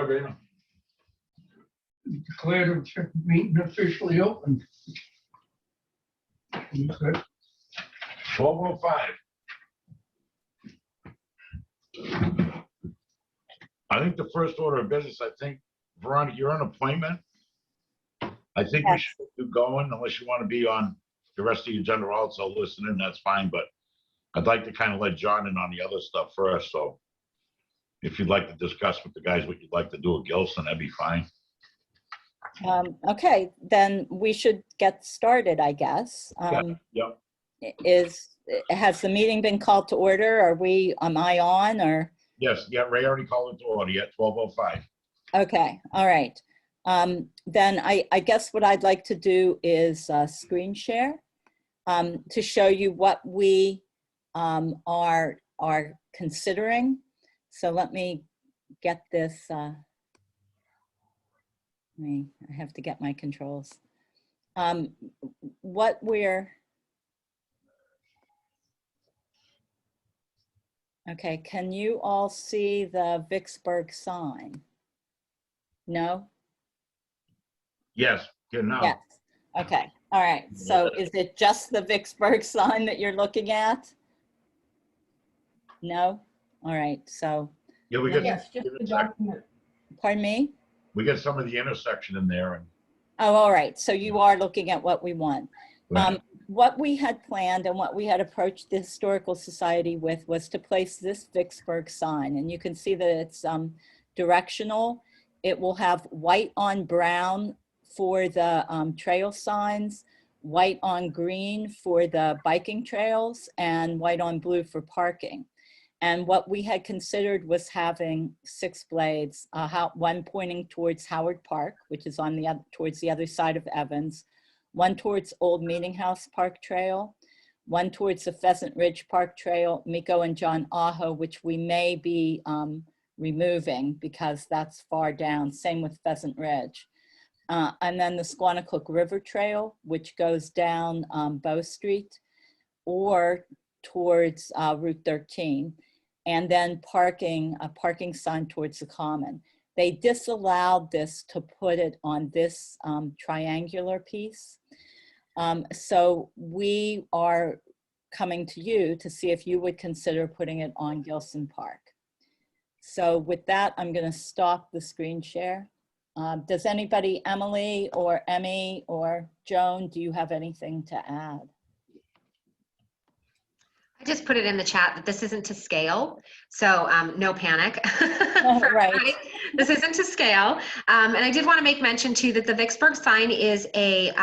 Raymond? Declare the meeting officially open. Okay. 12:05. I think the first order of business, I think, Veronica, you're on appointment. I think we Yes. should keep going unless you want to be on the rest of the agenda also listening, that's fine, but I'd like to kind of let John in on the other stuff first, so if you'd like to discuss with the guys what you'd like to do with Gilson, that'd be fine. Okay, then we should get started, I guess. Yep. Has the meeting been called to order? Am I on or? Yes, yeah, Ray already called it to order at 12:05. Okay, all right. Then I guess what I'd like to do is screen share to show you what we are considering. So let me get this. I have to get my controls. Okay, can you all see the Vicksburg sign? No? Yes, good now. Yes. Okay, all right. So is it just the Vicksburg sign that you're looking at? No? All right, so, Yeah, we got, Yes, just the document. pardon me? we got some of the intersection in there and. Oh, all right. So you are looking at what we want. Right. What we had planned and what we had approached the Historical Society with was to place this Vicksburg sign. And you can see that it's directional. It will have white on brown for the trail signs, white on green for the biking trails, and white on blue for parking. And what we had considered was having 6 blades, one pointing towards Howard Park, which is on towards the other side of Evans, one towards Old Meeting House Park Trail, one towards the Pheasant Ridge Park Trail, Miko and John Aho, which we may be removing because that's far down, same with Pheasant Ridge. And then the Squanicook River Trail, which goes down Bow Street or towards Route 13. And then a parking sign towards the common. They disallowed this to put it on this triangular piece. So we are coming to you to see if you would consider putting it on Gilson Park. So with that, I'm going to stop the screen share. Does anybody, Emily or Emmy or Joan, do you have anything to add? I just put it in the chat that this isn't to scale, so no panic. Right. This isn't to scale. And I did want to make mention too that the Vicksburg sign is a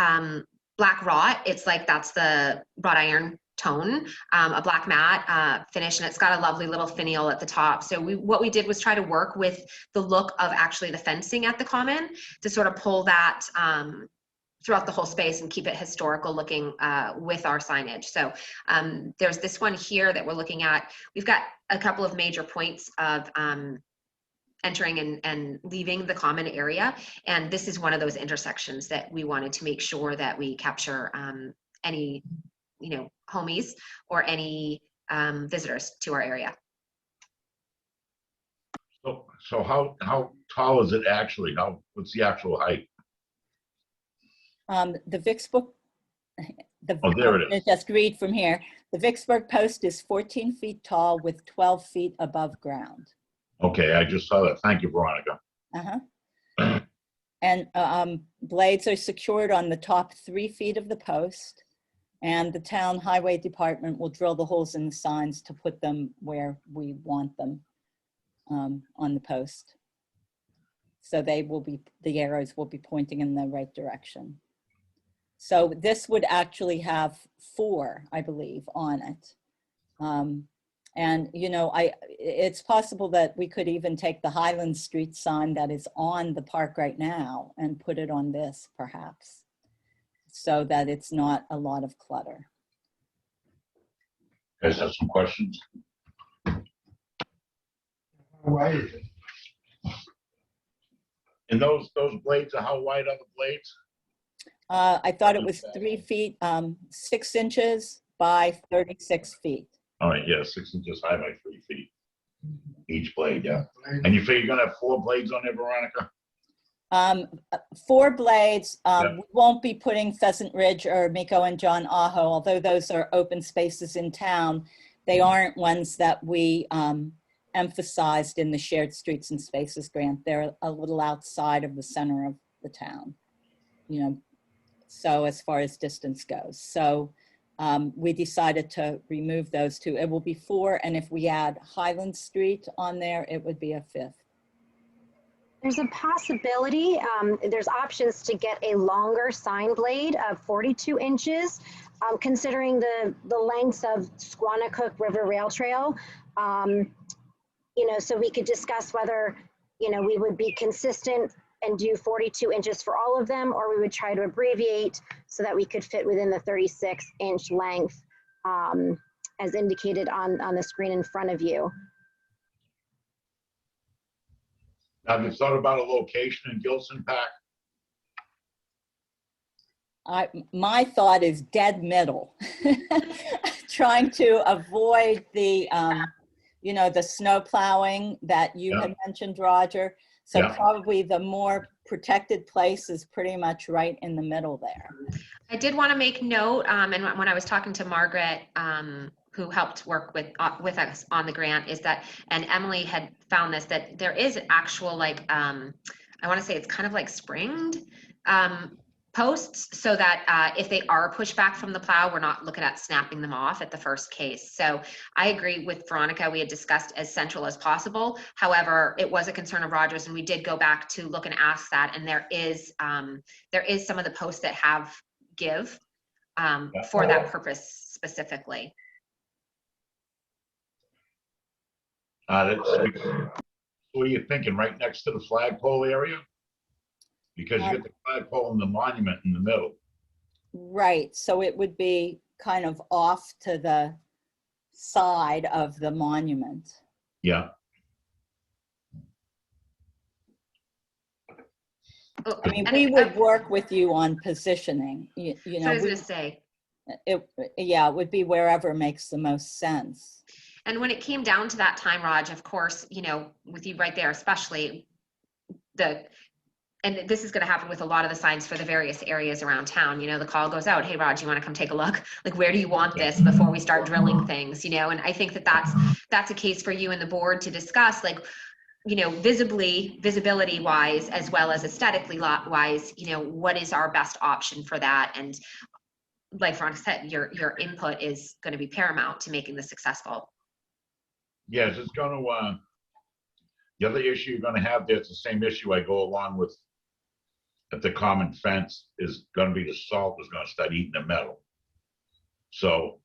black wrought. It's like that's the wrought iron tone, a black matte finish, and it's got a lovely little finial at the top. So what we did was try to work with the look of actually the fencing at the common to sort of pull that throughout the whole space and keep it historical looking with our signage. So there's this one here that we're looking at. We've got a couple of major points of entering and leaving the common area. And this is one of those intersections that we wanted to make sure that we capture any, homies or any visitors to our area. So how tall is it actually? What's the actual height? The Vicksburg, Oh, there it is. just read from here. The Vicksburg post is 14 feet tall with 12 feet above ground. Okay, I just saw that. Thank you, Veronica. Uh-huh. And blades are secured on the top 3 feet of the post, and the town highway department will drill the holes in the signs to put them where we want them on the post. So the arrows will be pointing in the right direction. So this would actually have 4, I believe, on it. And, it's possible that we could even take the Highland Street sign that is on the park right now and put it on this, perhaps, so that it's not a lot of clutter. You guys have some questions? How wide is it? And those blades are how wide are the blades? I thought it was 3 feet, 6 inches by 36 feet. All right, yeah, 6 inches high by 3 feet. Each blade, yeah. And you figure you're gonna have 4 blades on there, Veronica? 4 blades. Yeah. We won't be putting Pheasant Ridge or Miko and John Aho, although those are open spaces in town. They aren't ones that we emphasized in the Shared Streets and Spaces grant. They're a little outside of the center of the town, you know, so as far as distance goes. So we decided to remove those 2. It will be 4, and if we add Highland Street on there, it would be a 5th. There's a possibility, there's options to get a longer sign blade of 42 inches, considering the length of Squannacook River Rail Trail. You know, so we could discuss whether, you know, we would be consistent and do 42 inches for all of them, or we would try to abbreviate so that we could fit within the 36-inch length as indicated on the screen in front of you. Have you thought about a location in Gilson Pack? My thought is dead middle, trying to avoid the, you know, the snow plowing that you had mentioned, Roger. So probably the more protected place is pretty much right in the middle there. I did want to make note, and when I was talking to Margaret, who helped work with us on the grant, is that, and Emily had found this, that there is actual, like, I want to say it's kind of like springed posts, so that if they are pushed back from the plow, we're not looking at snapping them off at the first case. So I agree with Veronica. We had discussed as central as possible. However, it was a concern of Rogers, and we did go back to look and ask that. And there is some of the posts that have give for that purpose specifically. What are you thinking? Right next to the flagpole area? Because you get the flagpole and the monument in the middle. Right. So it would be kind of off to the side of the monument. Yeah. I mean, we would work with you on positioning. You know, I was going to say. Yeah, it would be wherever makes the most sense. And when it came down to that time, Raj, of course, you know, with you right there, especially and this is going to happen with a lot of the signs for the various areas around town. You know, the call goes out, hey, Raj, you want to come take a look? Like, where do you want this before we start drilling things, you know? And I think that that's a case for you and the board to discuss, like, you know, visibility wise, as well as aesthetically wise, you know, what is our best option for that? And like Veronica said, your input is going to be paramount to making this successful. Yes, it's going to, the other issue you're going to have there, it's the same issue I go along with at the common fence, is going to be the salt is going to start eating the metal. So,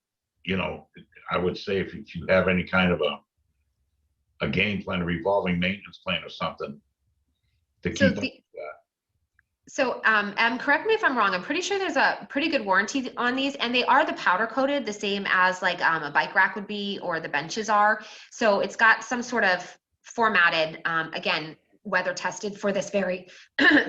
you know, I would say if you have any kind of a game plan, a revolving maintenance plan or something to keep up with that. So, correct me if I'm wrong, I'm pretty sure there's a pretty good warranty on these, and they are the powder coated, the same as like a bike rack would be, or the benches are. So it's got some sort of formatted, again, weather tested for this very,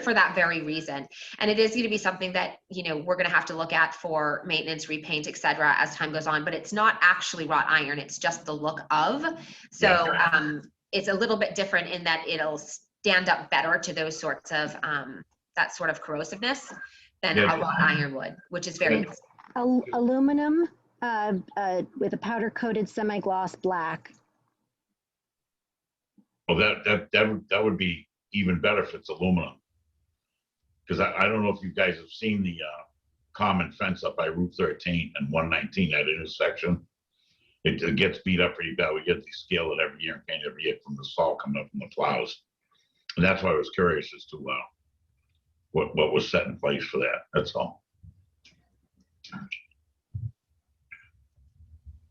for that very reason. And it is going to be something that, you know, we're going to have to look at for maintenance, repaint, et cetera, as time goes on, but it's not actually wrought iron. It's just the look of. So, it's a little bit different in that it'll stand up better to those sorts of, that sort of corrosiveness than a wrought iron would, which is very nice. Aluminum with a powder coated semi-gloss black. Well, that would be even better if it's aluminum. Because I don't know if you guys have seen the common fence up by Route 13 and 119, that intersection. It gets beat up pretty bad. We get to scale it every year and paint every year from the salt coming up from the plows. And that's why I was curious as to what was set in place for that. That's all.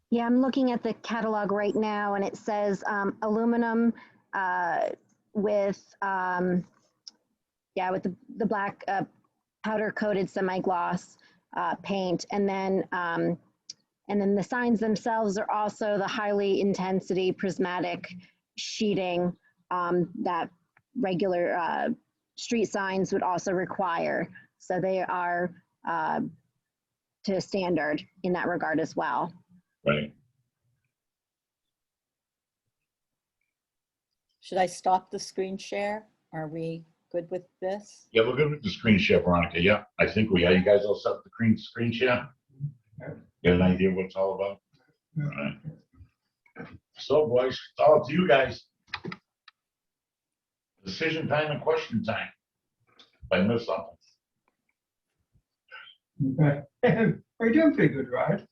Yeah, I'm looking at the catalog right now, and it says aluminum with the black powder coated semi-gloss paint, and then the signs themselves are also the highly intensity prismatic sheeting that regular street signs would also require. So they are to standard in that regard as well. Right. Should I stop the screen share? Are we good with this? Yeah, we're good with the screen share, Veronica. Yeah, I think we are. You guys all set with the screen share? Get an idea what it's all about? All right. So, boys, it's all up to you guys. Decision time and question time. If I missed something. We're doing pretty good, Rod.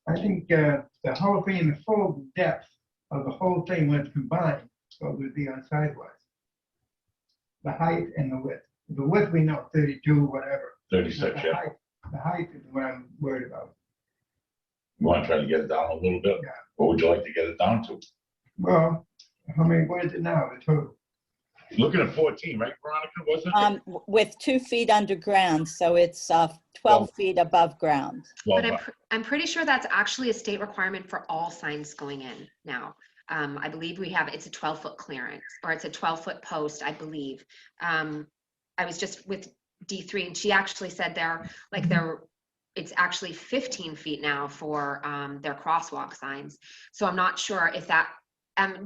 I think the whole thing, the full depth of the whole thing when it's combined, so it would be on sidewalks. The height and the width. The width we know, 32, whatever. 36, yeah. The height is what I'm worried about. You want to try to get it down a little bit? Yeah. What would you like to get it down to? Well, what is it now, the total? Looking at 14, right, Veronica, wasn't it? With 2 feet underground, so it's 12 feet above ground. Well, But I'm pretty sure that's actually a state requirement for all signs going in now. I believe it's a 12-foot clearance, or it's a 12-foot post, I believe. I was just with D3 and she actually said it's actually 15 feet now for their crosswalk signs. So I'm not sure if that,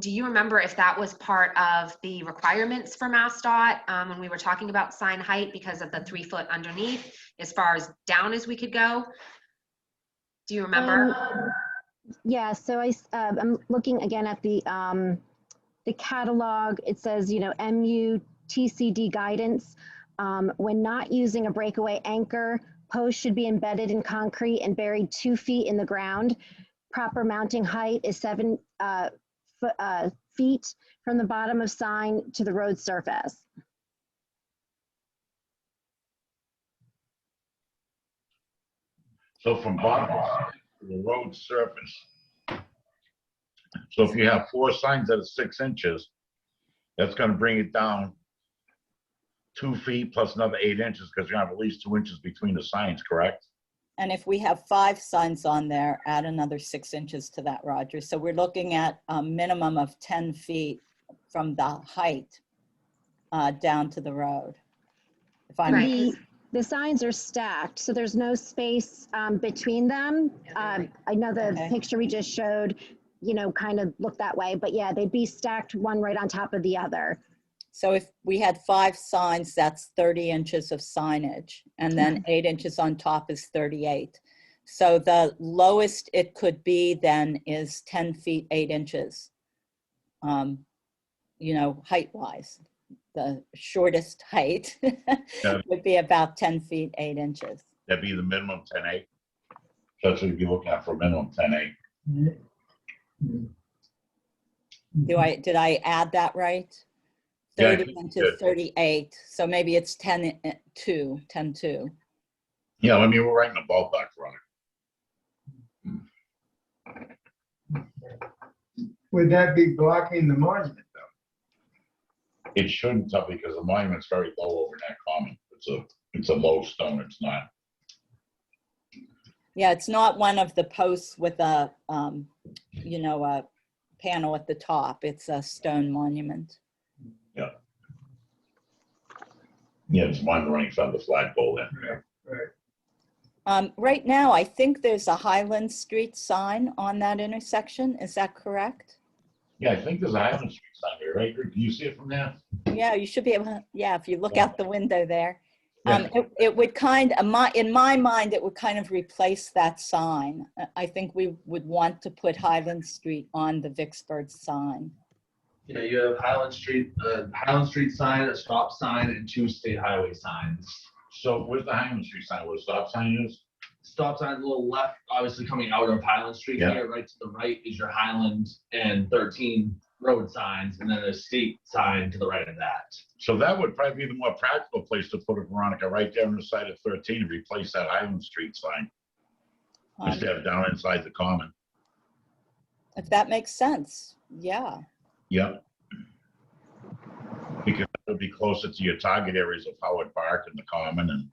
do you remember if that was part of the requirements for MassDOT when we were talking about sign height because of the 3 foot underneath, as far as down as we could go? Do you remember? Yeah, so I'm looking again at the catalog. It says, MUTCD guidance. When not using a breakaway anchor, posts should be embedded in concrete and buried 2 feet in the ground. Proper mounting height is 7 feet from the bottom of sign to the road surface. so from bottom to the road surface. So if you have 4 signs that are 6 inches, that's going to bring it down 2 feet plus another 8 inches because you have at least 2 inches between the signs, correct? And if we have 5 signs on there, add another 6 inches to that, Roger. So we're looking at a minimum of 10 feet from the height down to the road. If I'm Right. The signs are stacked, so there's no space between them. I know the Okay. picture we just showed, kind of looked that way, but yeah, they'd be stacked one right on top of the other. So if we had 5 signs, that's 30 inches of signage, and then 8 inches on top is 38. So the lowest it could be then is 10 feet, 8 inches, height-wise. The shortest height Yeah. would be about 10 feet, 8 inches. That'd be the minimum 10.8. That's what you'd be looking at for a minimum 10.8. Did I add that right? Yeah, I 30 think you into did. 38, so maybe it's 10.2. Yeah, I mean, we're right in the ballpark, Veronica. Would that be blocking the monument though? It shouldn't have because the monument's very low over in that common. It's a low stone. It's not. Yeah, it's not one of the posts with a, a panel at the top. It's a stone monument. Yeah, it's one running from the flagpole there. Right. Right now, I think there's a Highland Street sign on that intersection. Is that correct? Yeah, I think there's a Highland Street sign there, right? Can you see it from there? Yeah, you should be able to, yeah, if you look Yeah. out the window there. Yeah. It would in my mind, it would kind of replace that sign. I think we would want to put Highland Street on the Vicksburg sign. Yeah, you have Highland Street sign, a stop sign, and 2 state highway signs. So where's the Highland Street sign? Where the stop sign is? Stop sign a little left, obviously coming out of Highland Street Yeah. here, right to the right is your Highland and 13 road signs, and then a state sign to the right of that. So that would probably be the more practical place to put it, Veronica, right there on the side of 13 and replace that Highland Street sign instead of down inside the common. If that makes sense, yeah. Yep. Because it'll be closer to your target areas of Howard Park and the common and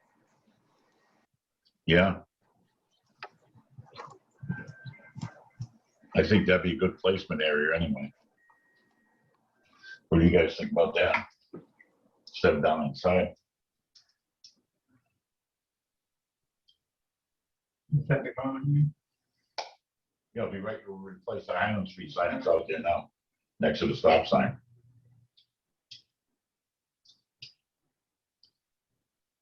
yeah. I think that'd be a good placement area anyway. What do you guys think about that? Instead of down inside. Is that the common? Yeah, it'll be right, we'll replace the Highland Street sign that's out there now, next to the stop sign.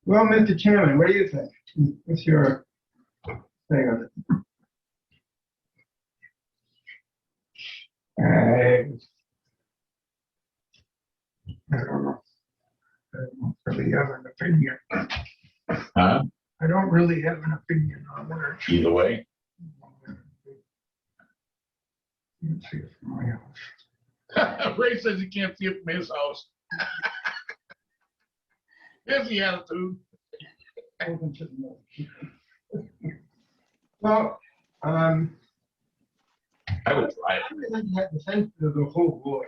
Well, Mr. Chairman, what do you think? What's your thing on it? I don't know. I don't really have an opinion. Huh? I don't really have an opinion on that. Either way. Let's see it from my house. Ray says he can't see it from his house. There's the attitude. Open to the moon. Well, I would try it. I would like to have the sense of the whole board,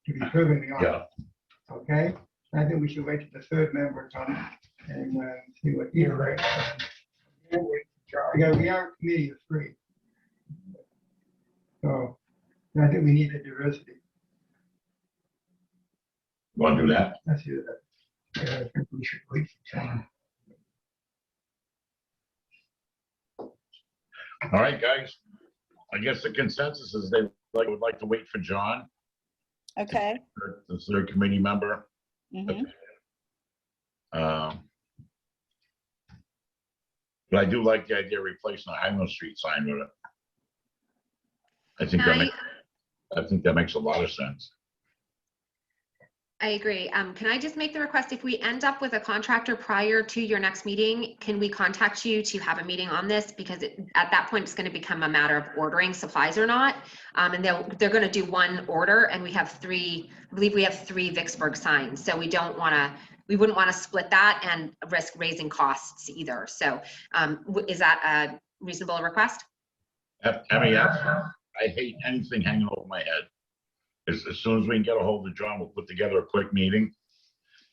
to be perfectly honest. Yeah. Okay? I think we should wait till the third member comes and see what he's right. Yeah, we are a committee of three. So I think we need a diversity. Want to do that? Let's do that. Yeah, I think we should wait for John. All right, guys. I guess the consensus is they would like to wait for John, Okay. the third committee member. Mhm. But I do like the idea of replacing the Highland Street sign with it. I think that makes a lot of sense. I agree. Can I just make the request, if we end up with a contractor prior to your next meeting, can we contact you to have a meeting on this? Because at that point, it's going to become a matter of ordering supplies or not. And they're going to do one order, and we have three, I believe we have 3 Vicksburg signs. So we wouldn't want to split that and risk raising costs either. So is that a reasonable request? I hate anything hanging over my head. As soon as we can get a hold of John, we'll put together a quick meeting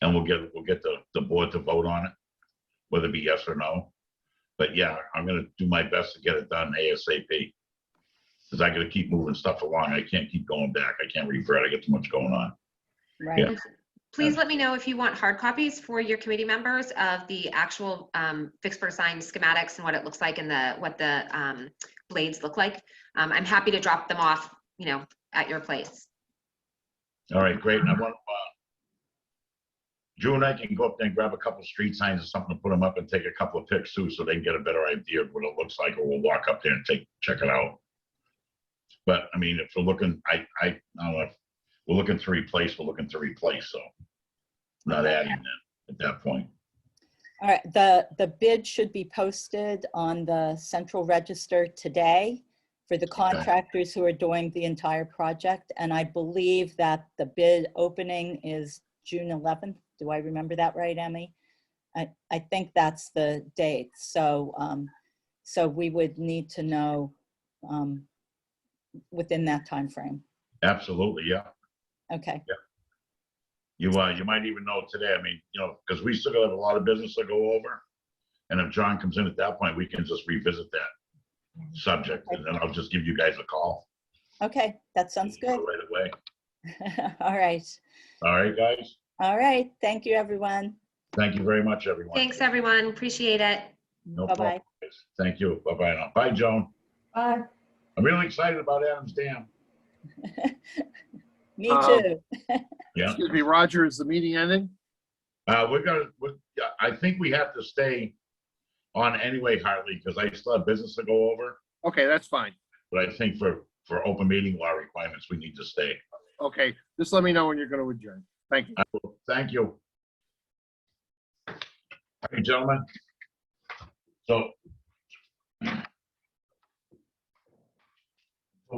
and we'll get the board to vote on it, whether it be yes or no. But yeah, I'm gonna do my best to get it done ASAP. Because I gotta keep moving stuff along. I can't keep going back. I can't revert. I get too much going on. Right. Yeah. Please let me know if you want hard copies for your committee members of the actual Vicksburg sign schematics and what it looks like and what the blades look like. I'm happy to drop them off, at your place. All right, great. And I want Drew and I can go up there and grab a couple street signs or something to put them up and take a couple of pics too, so they can get a better idea of what it looks like, or we'll walk up there and check it out. But I mean, if we're looking, I don't know, if we're looking to replace, so not adding that at that point. All right, the bid should be posted on the Central Register today for the contractors who are doing the entire project. And I believe that the bid opening is June 11th. Do I remember that right, Emmy? I think that's the date. So, so we would need to know within that time frame. Absolutely, yeah. Okay. Yeah. You might even know today. I mean, because we still have a lot of business to go over. And if John comes in at that point, we can just revisit that subject, and then I'll just give you guys a call. Okay, that sounds good. Right away. All right. All right, guys. All right. Thank you, everyone. Thank you very much, everyone. Thanks, everyone. Appreciate it. No Bye-bye. problem. Thank you. Bye-bye now. Bye, Joan. Bye. I'm really excited about Adams Dam. Me too. Yeah. Excuse me, Roger, is the meeting ending? I think we have to stay on anyway, Hartley, because I still have business to go over. Okay, that's fine. But I think for open meeting law requirements, we need to stay. Okay, just let me know when you're going to adjourn. Thank you. Thank you. All right, gentlemen. So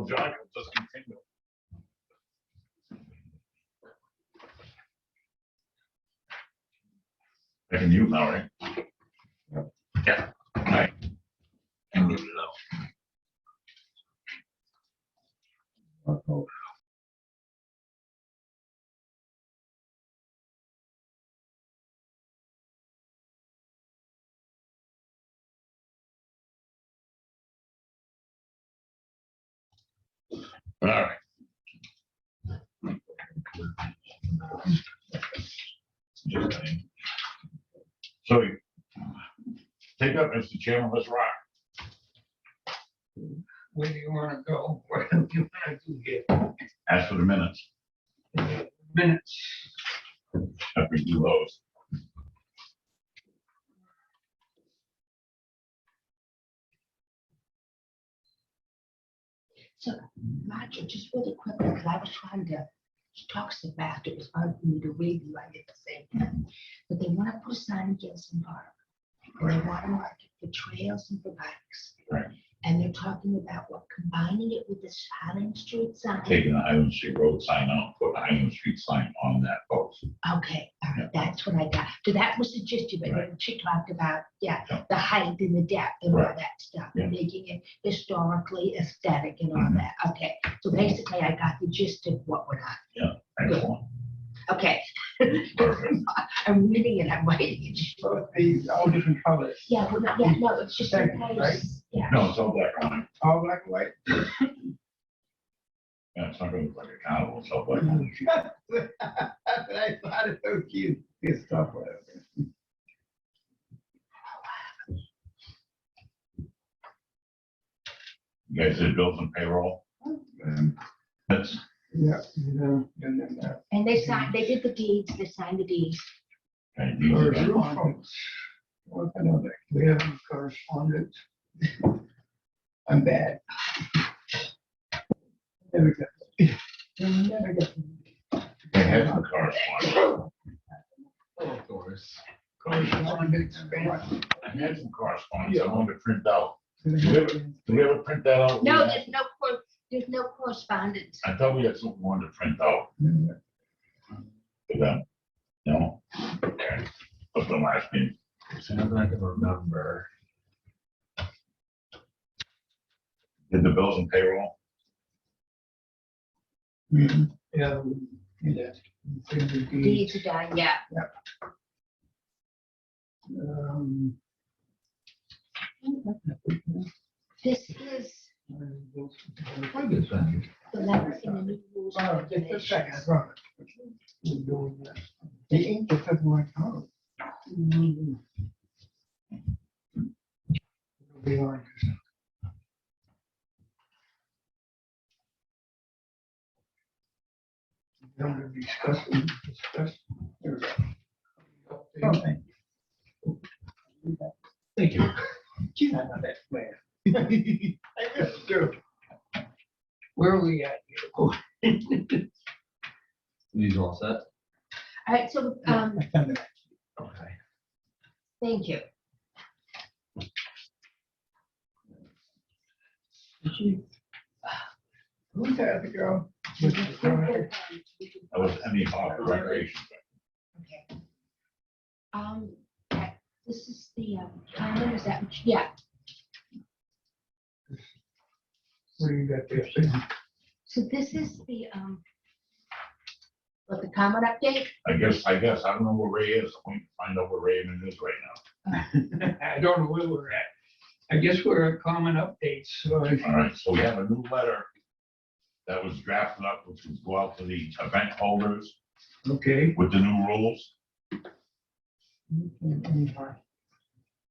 John, let's continue. I can mute now, right? Yeah. All right. And mute it out. All right. So take up, Mr. Chairman, let's rock. Where do you want to go? What do you want to do here? Ask for the minutes. Minutes. Have we do those? So, Roger, just really quickly, because I was trying to talk so fast, it was hard for me to read you right at the same time. But they want to put a sign in Gilson Park. And they want to mark it for trails and for bikes. Right. And they're talking about what, combining it with this Highland Street sign. Taking the Highland Street Road sign out, put the Highland Street sign on that post. Okay, all right, that's what I got. So that was the gist of it. Right. And she talked about, Yeah. the height and the depth and all Right. that stuff, Yeah. and making it historically aesthetic and all Mhm. that. Okay, so basically I got the gist of what we're on. Excellent. Okay. Perfect. I'm reading it, I'm writing it. So these all different colors, Yeah, well, yeah, no, it's just in Thank you, case. right? Yeah. No, it's all black and white. all black and white. Yeah, it's not gonna look like a carnival, it's all black and white. I thought it so cute, this stuff, whatever. You guys did bills and payroll? That's, Yeah, and then, And they signed, they did the deeds, they signed the deeds. okay, these are done. correspondence. What kind of, we have correspondence. I'm bad. Never get. Never get. They had some correspondence. Of course. Correspondence. I had some correspondence I wanted to print out. Do Do we ever print that out? No, there's no correspondence. I thought we had something we wanted to print out for them. No? Okay. What's the last name? Sounds like I can remember. Did the bills and payroll? Yeah. Yeah. Deeds are done, yeah. Um, This is the letter in the new rules. and Oh, just a second, I regulations. brought it. We're doing that. The ink just doesn't want to come. It'll be on. Don't discuss. There we go. Okay. Thank you. Gee, I know that plan. I just do. Where are we at here? Oh, These are all set? All right, so, I found it. Okay. thank you. Gee. Who's that, the girl? With the car? That was Emmy Hawker Recreation. Okay. This is the, calendar, is that, yeah, What do you got there? so this is the, what, the comment update? I guess, I don't know where Ray is. I'm going to find out where Raymond is right now. I don't know where we're at. I guess we're at common updates, so. All right, so we have a new letter that was drafted up, which will go out to the event holders Okay. with the new rules.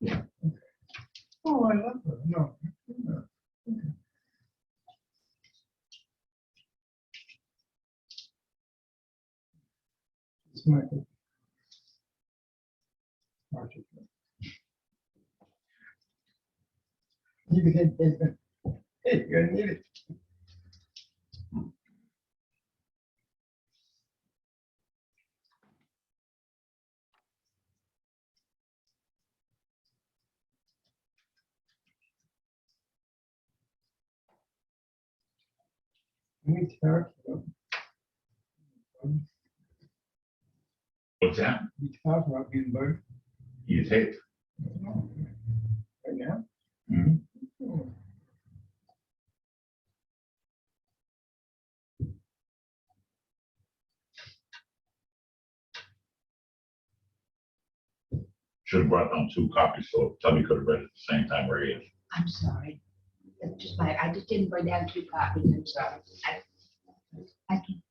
Yeah. Oh, I love her, no. It's Michael. You can, you're gonna need it. We talked about. What's that? We talked about being bird. You take. Right now? Mhm. Oh. Should have brought down 2 copies, so Tubby could have read it at the same time Ray is. I'm sorry. That's just I just didn't bring down 2 copies, I'm sorry. I can,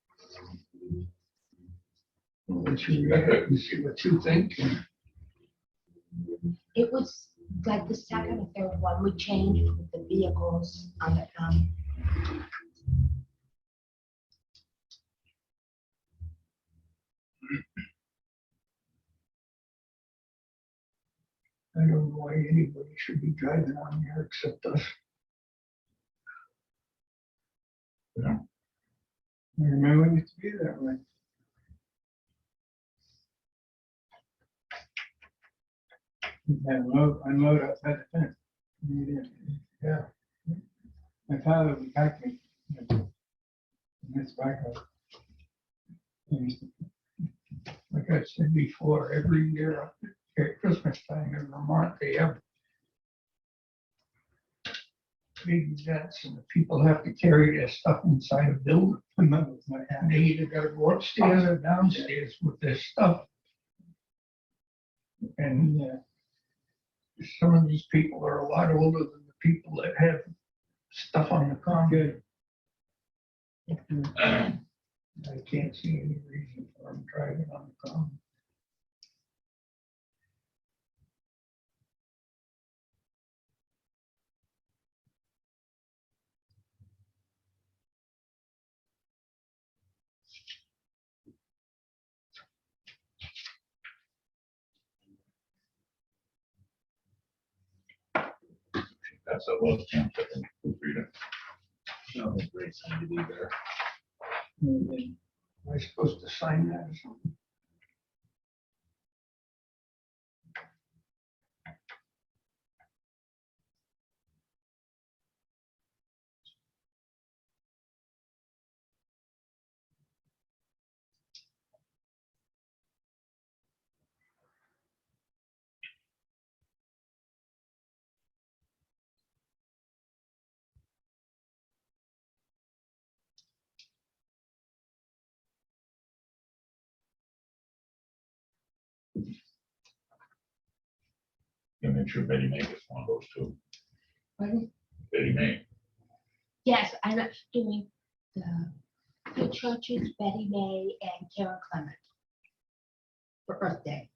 What you see what you think. it was like the second or third one we changed with the vehicles on the, I don't know why anybody should be driving on here except us. I remember it used to be that way. Unload outside the fence. Yeah. My father would pack me. In this back up. Like I said before, every year at Christmas time in Vermont, they have big events and the people have to carry their stuff inside a building. And they either gotta go upstairs or downstairs with their stuff. And some of these people are a lot older than the people that have stuff on the common. I can't see any reason for them driving on the common. That's a low chance of proofreader. No, great sign to be there. Am I supposed to sign that or something? You make sure Betty May gets one of those too. Pardon? Betty May. Yes, I'm doing the churches, Betty May and Karen Clement for Earth Day,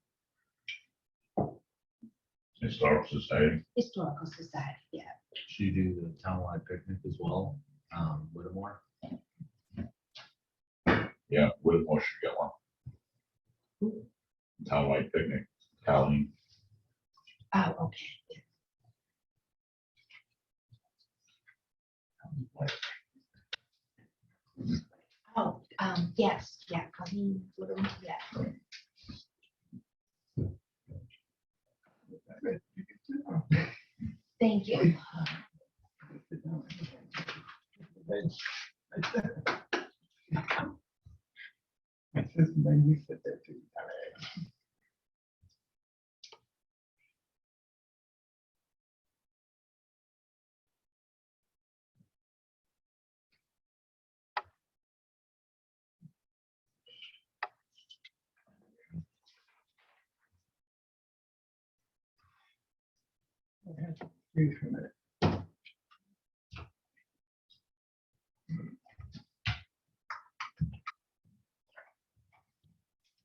Historical Society. Historical Society, yeah. Should you do the townwide picnic as well? Whittemore? Yeah, Whitmore should get one. Townwide picnic, Colleen. Oh, okay. Oh, yes, yeah, Colleen, yeah. Thank you. Excuse me a minute.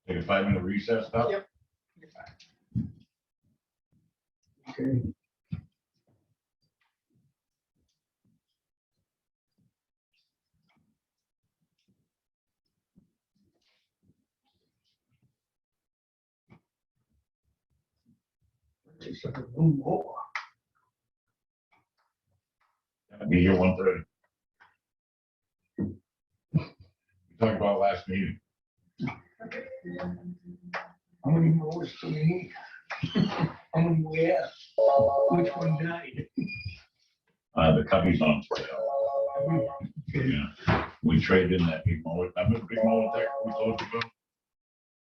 Take a 5-minute recess, Doc? Yep. Okay. Just a little more. Be here 1:30. We talked about last meeting. How many more do we need? How many we have? Which one died? The cubbies on sale. Yeah, we traded in that big mower. Remember the big mower deck we told you about?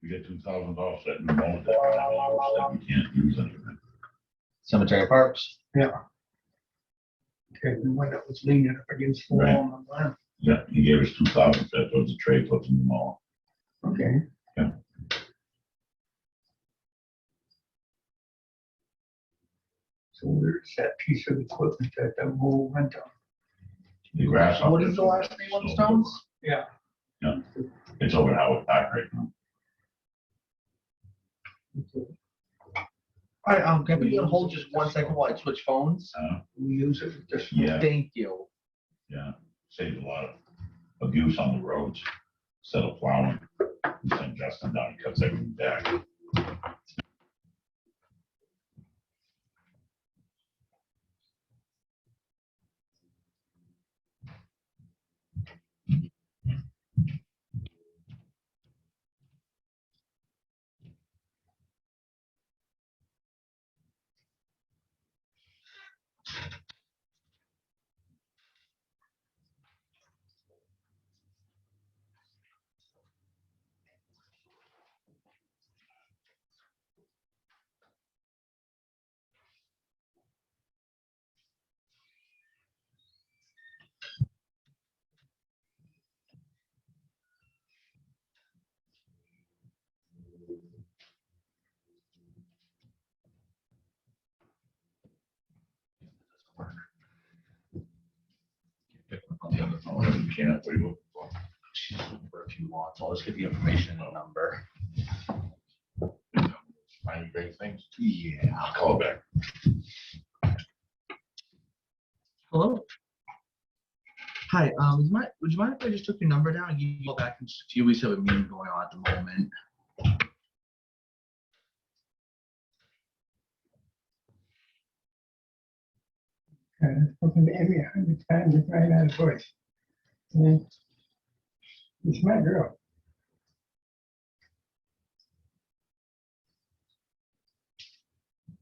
We get $2,000 that new mower deck that we can't use anymore. Cemetery Parks. Yeah. Okay, the one that was leaning up against the wall Right. on the left. Yeah, he gave us 2,000 for that towards the trade for the new mower. Okay. Yeah. So where's that piece of equipment that the mower went on? The grass. What is the last name on the stones? Yeah. It's over at Howard Park right now. All right, can I put you on hold just 1 second while I switch phones? We use it with this. Yeah. Thank you. Yeah, saves a lot of abuse on the roads instead of plowing. We send Justin down, he cuts everything back. can't, what are you looking for? She's looking for a few lots. I'll just get the information and number. Finding great things? Yeah. I'll call back. Hello. Hi, would you mind if I just took your number down and give you a call back in just a few weeks? I have a meeting going on at the moment. I've spoken to Amy 100 times, it's right out of voice. Yeah. It's my girl.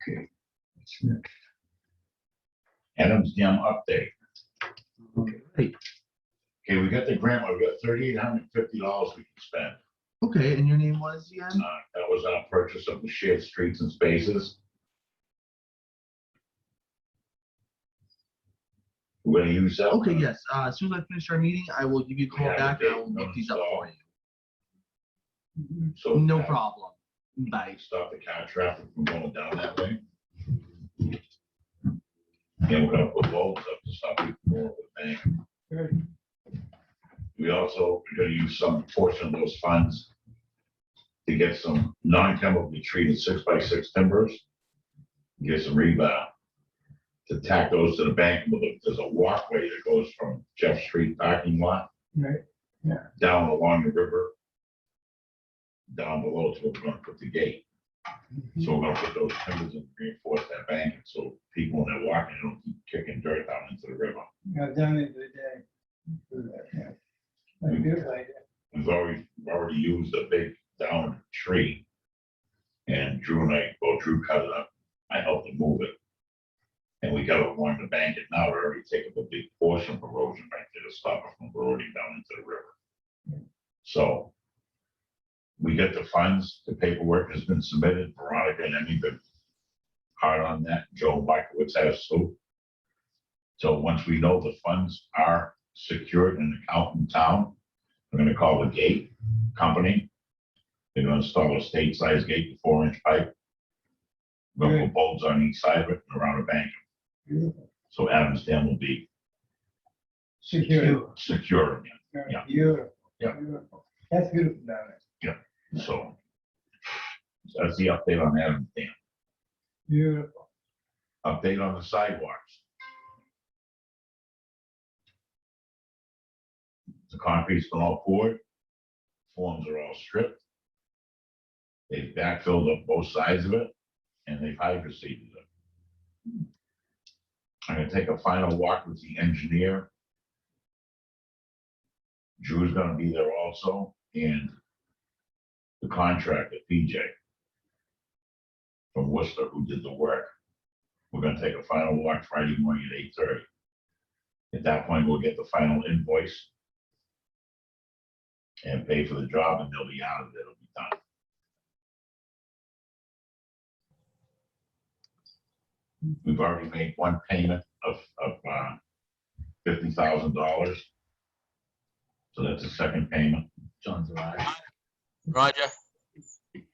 Okay. What's next? Adams Dam update. Hey, Okay, we got the grant, we got $3,850 we can spend. okay, and your name was again? That was on a purchase of the shared streets and spaces. We're gonna use that. Okay, yes. As soon as I finish our meeting, I will give you a call Yeah, back and I will okay, look these up for you. So No problem. Bye. Stop the car traffic from going down that way. And we're gonna put bulbs up to stop people from going over the bank. Good. We also are gonna use some portion of those funds to get some non-chemically treated 6x6 timbers. Get some rebar to tack those to the bank. There's a walkway that goes from Jeff Street parking lot Right, down along the river, down below to where we're gonna put the gate. So we're gonna put those timbers and reinforce that bank, so people when they're walking, they don't keep kicking dirt down into the river. I've done it today. Yeah. That's a good idea. We've already used a big down tree. And Drew cut it up. I helped him move it. And we got it along the bank, and now we're already taking a big portion of erosion right there to stop it from eroding down into the river. So we get the funds, the paperwork has been submitted, Veronica and Emmy been hard on that, Joe Bakowitz has too. So once we know the funds are secured in an account in town, we're gonna call the gate company. They're gonna install a state-sized gate with 4-inch pipe. We're gonna put bulbs on each side of it and around the bank. Beautiful. So Adams Dam will be Secure. secure again. Yeah. Beautiful. Yeah. Beautiful. That's beautiful down there. So that's the update on Adams Dam. Beautiful. Update on the sidewalks. The concrete's been all poured. Forms are all stripped. They've backfilled up both sides of it and they've hydroseeded it. I'm gonna take a final walk with the engineer. Drew's gonna be there also, and the contractor, PJ, from Worcester, who did the work. We're gonna take a final walk Friday morning at 8:30. At that point, we'll get the final invoice and pay for the job, and they'll be out of it, it'll be done. We've already made one payment of $50,000. So that's the second payment. John's arrived. Roger. Good,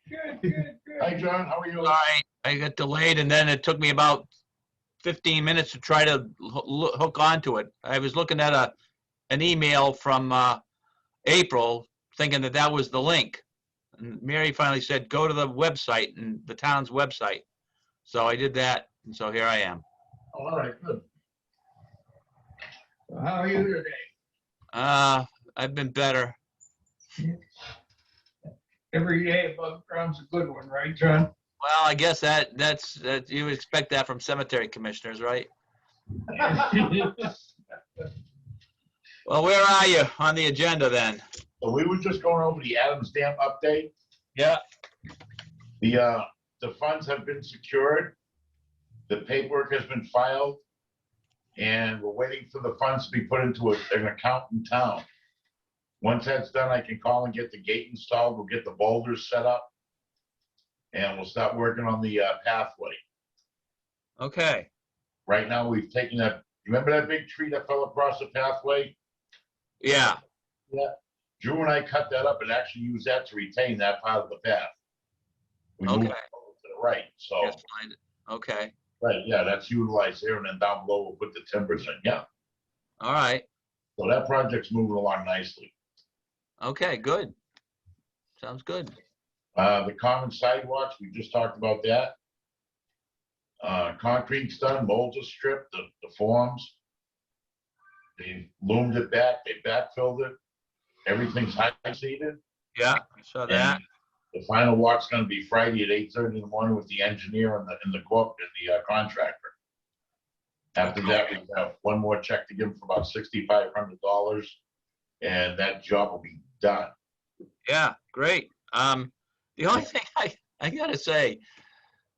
good, good. Hi, John, how are you? Sorry, I got delayed and then it took me about 15 minutes to try to hook onto it. I was looking at an email from April thinking that was the link. And Mary finally said, go to the website and the town's website. So I did that. And so here I am. Oh, all right, good. So how are you today? I've been better. Every day above ground's a good one, right, John? Well, I guess that's you would expect that from cemetery commissioners, right? Well, where are you on the agenda then? So we were just going over the Adams Dam update. Yeah. The funds have been secured. The paperwork has been filed. And we're waiting for the funds to be put into an account in town. Once that's done, I can call and get the gate installed. We'll get the boulders set up. And we'll start working on the pathway. Okay. Right now, we've taken that, you remember that big tree that fell across the pathway? Yeah. Drew and I cut that up and actually used that to retain that part of the path. We moved it Okay. over to the right, so, Just find it. Okay. right, yeah, that's utilized here, and then down below, we'll put the timbers in, yeah. All right. So that project's moving along nicely. Okay, good. Sounds good. The common sidewalks, we just talked about that. Concrete's done, molds are stripped, the forms. They loomed it back, they backfilled it. Everything's high seated. Yeah, I saw that. The final walk's gonna be Friday at 8:30 in the morning with the engineer and the contractor. After that, we have one more check to give him for about $6,500, and that job will be done. Yeah, great. The only thing I gotta say,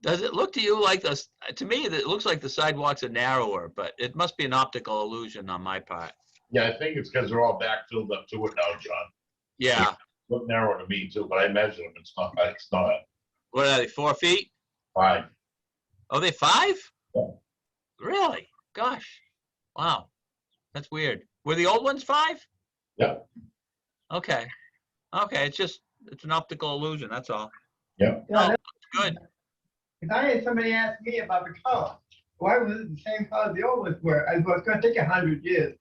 does it look to you like this? To me, it looks like the sidewalks are narrower, but it must be an optical illusion on my part. Yeah, I think it's because they're all backfilled up to it now, John. Yeah. Look narrow to me too, but I measured them. It's not. What are they, 4 feet? 5. Oh, they 5? Yeah. Really? Gosh. Wow. That's weird. Were the old ones 5? Yep. Okay. Okay, it's an optical illusion, that's all. Yep. Oh, good. If I had somebody ask me about the color, why was it the same color the old ones were? I was gonna take 100 years.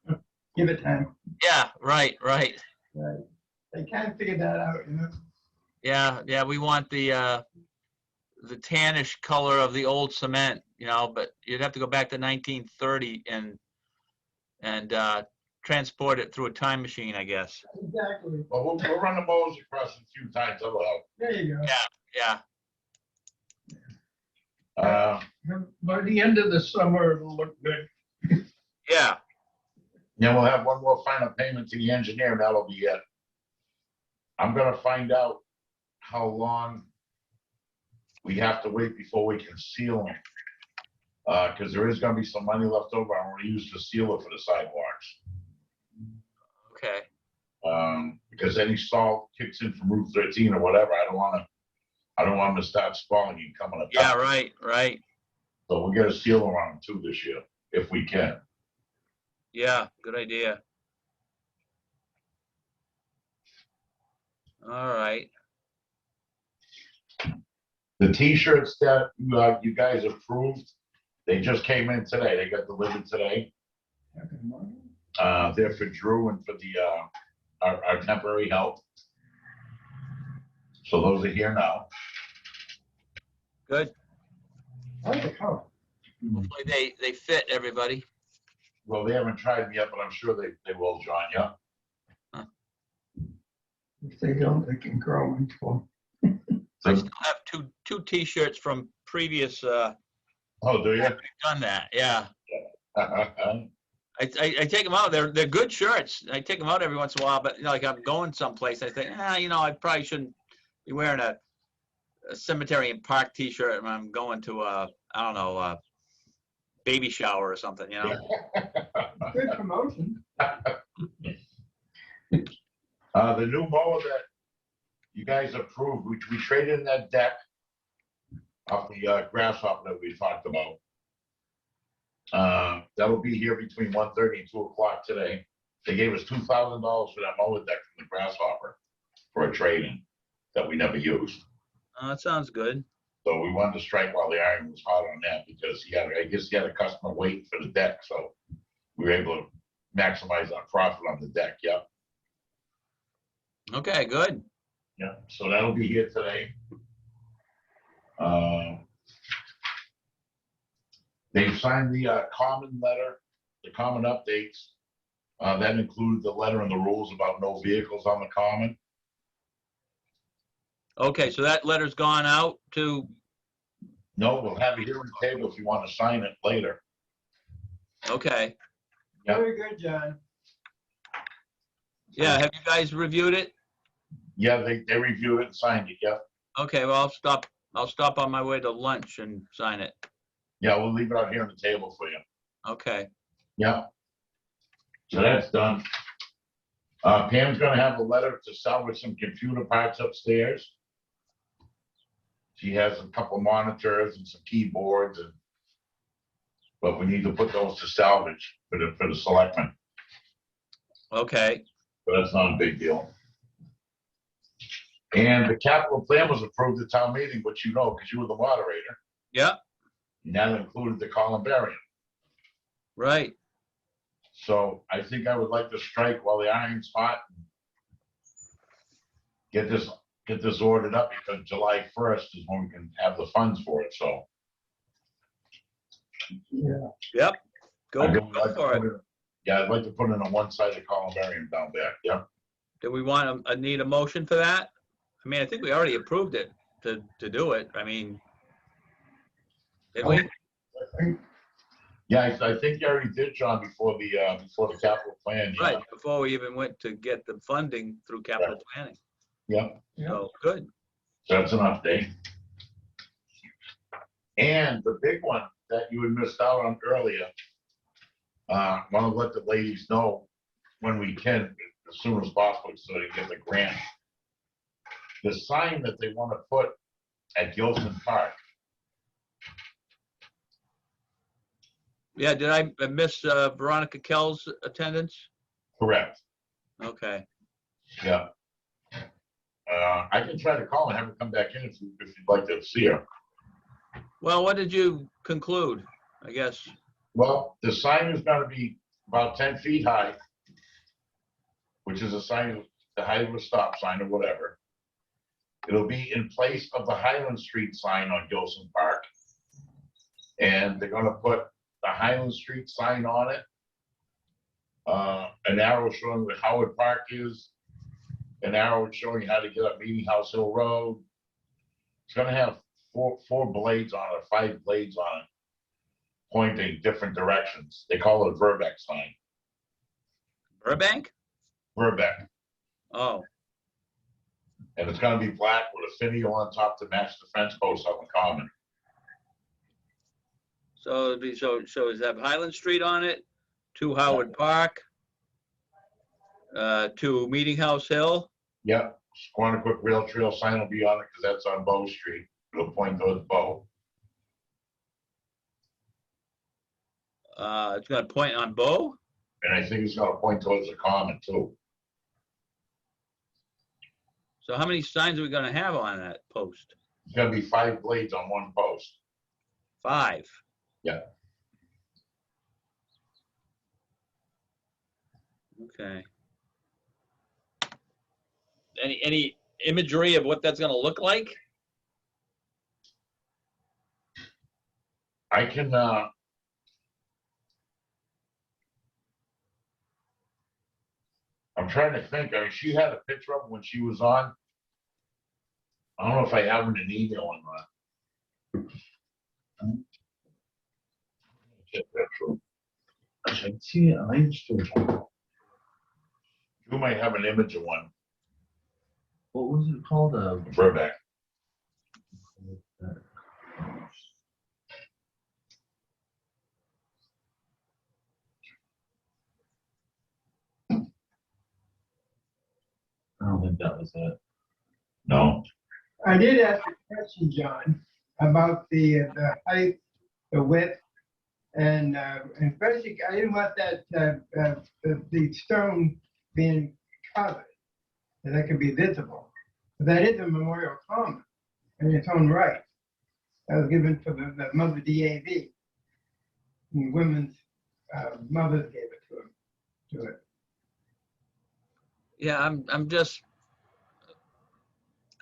Give it time. Yeah, right. Right. They kind of figured that out, you know? Yeah, we want the tannish color of the old cement, but you'd have to go back to 1930 and transport it through a time machine, I guess. Exactly. Well, we'll run the mowers across a few times. That'll help. There you go. Yeah. By the end of the summer, it'll look good. Yeah. Then we'll have one more final payment to the engineer, and that'll be it. I'm gonna find out how long we have to wait before we can seal them. Because there is gonna be some money left over. I'm gonna use the sealer for the sidewalks. Okay. Because any salt kicks in from Route 13 or whatever, I don't want them to start spalling and coming up. Yeah, right. So we'll get a sealer on them too this year, if we can. Yeah, good idea. All right. The T-shirts that you guys approved, they just came in today. They got delivered today. They're for Drew and for our temporary help. So those are here now. Good. I like the color. Hopefully they fit everybody. Well, they haven't tried them yet, but I'm sure they will, John, yeah? If they don't, they can grow into them. I still have two T-shirts from previous. Oh, do you? Done that, yeah. I take them out. They're good shirts. I take them out every once in a while, but like I'm going someplace, I think, I probably shouldn't be wearing a cemetery and park T-shirt when I'm going to a baby shower or something, Good promotion. The new mower that you guys approved, which we traded in that deck off the grasshopper that we talked about. That'll be here between 1:30 and 2 o'clock today. They gave us $2,000 for that mower deck from the grasshopper for a trade-in that we never used. That sounds good. So we wanted to strike while the iron was hot on that because I guess he had a customer waiting for the deck, so we were able to maximize our profit on the deck. Yep. Okay, good. Yeah, so that'll be here today. They've signed the common letter, the common updates. That includes the letter and the rules about no vehicles on the common. Okay, so that letter's gone out to, No, we'll have it here on the table if you want to sign it later. okay. Yeah. Very good, John. Yeah, have you guys reviewed it? Yeah, they reviewed it and signed it, yeah. Okay, well, I'll stop on my way to lunch and sign it. Yeah, we'll leave it out here on the table for you. Okay, Yeah. So that's done. Pam's gonna have a letter to salvage some computer parts upstairs. She has a couple monitors and some keyboards but we need to put those to salvage for the selectmen. okay. But that's not a big deal. And the capital plan was approved at town meeting, which you know, because you were the moderator. Yeah, And that included the columbarium. right. So I think I would like to strike while the iron's hot. Get this ordered up because July 1st is when we can have the funds for it, so. Yeah. Yep. Go, I'd go really like to for put it. Yeah, I'd like to put in a one-sided columbarium down there, yeah. Do we want to, need a motion for that? I mean, I think we already approved it to do it. I mean, did we? Yeah, I think you already did, John, before the capital plan, yeah. Right, before we even went to get the funding through capital planning. Yeah, So, good. that's enough, Dave. And the big one that you had missed out on earlier, want to let the ladies know when we can, as soon as possible, so they get the grant. The sign that they want to put at Gilson Park. Yeah, did I miss Veronica Kell's attendance? Correct. Okay. Yeah. I can try to call and have her come back in if you'd like to see her. Well, what did you conclude, I guess? Well, the sign is gonna be about 10 feet high, which is a sign, the height of a stop sign or whatever. It'll be in place of the Highland Street sign on Gilson Park. And they're gonna put the Highland Street sign on it. An arrow showing where Howard Park is. An arrow showing how to get up Meeting House Hill Road. It's gonna have four blades on it, 5 blades on it, pointing different directions. They call it a Verbeck sign. Burbank? Verbeck. Oh, And it's gonna be black with a finial on top to match the fence post on the common. so it'd be, so is that Highland Street on it, to Howard Park, to Meeting House Hill? Yep, Squanicook Rail Trail sign will be on it because that's on Bow Street. It'll point towards Bow. It's gonna point on Bow? And I think it's gonna point towards the common too. So how many signs are we gonna have on that post? It's gonna be 5 blades on one post. 5? Yeah. Okay. Any imagery of what that's gonna look like? I can, I'm trying to think. I mean, she had a picture of it when she was on. I don't know if I have it in an email or not. Check that through. You might have an image of one, What was it called? Verbeck. I don't think that was it. No, I did ask a question, John, about the height, the width, and especially, I didn't want that, the stone being covered, and that could be visible. But that is a memorial common in its own right. That was given for the Mother DAV. And women's mothers gave it to it. Yeah, I'm just,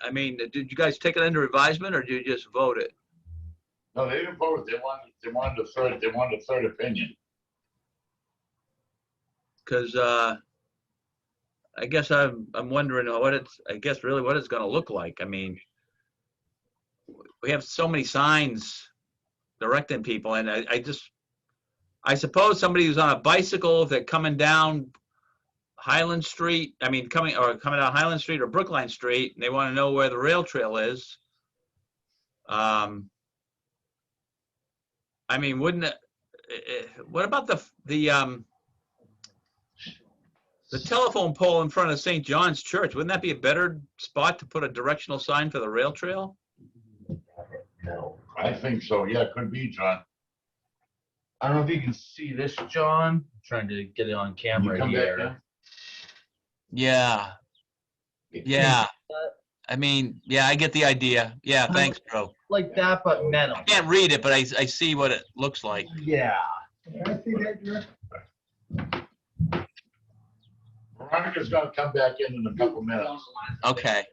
I mean, did you guys take it under advisement or did you just vote it? no, they didn't vote. They wanted a third opinion. Because I guess I'm wondering what it's, I guess really what it's gonna look like. I mean, we have so many signs directing people and I suppose somebody who's on a bicycle, if they're coming down Highland Street, I mean, coming down Highland Street or Brookline Street, and they want to know where the rail trail is. I mean, wouldn't it, what about the telephone pole in front of St. John's Church? Wouldn't that be a better spot to put a directional sign for the rail trail? No. I think so. Yeah, it could be, John. I don't know if you can see this, John. I'm trying to get it on Can you camera come back here. down? Yeah, yeah. I mean, yeah, I get the idea. Yeah, thanks, bro. Like that, but metal. I can't read it, but I see what it looks like. Yeah. Can I see that, Drew? Veronica's gonna come back in a couple minutes. Okay.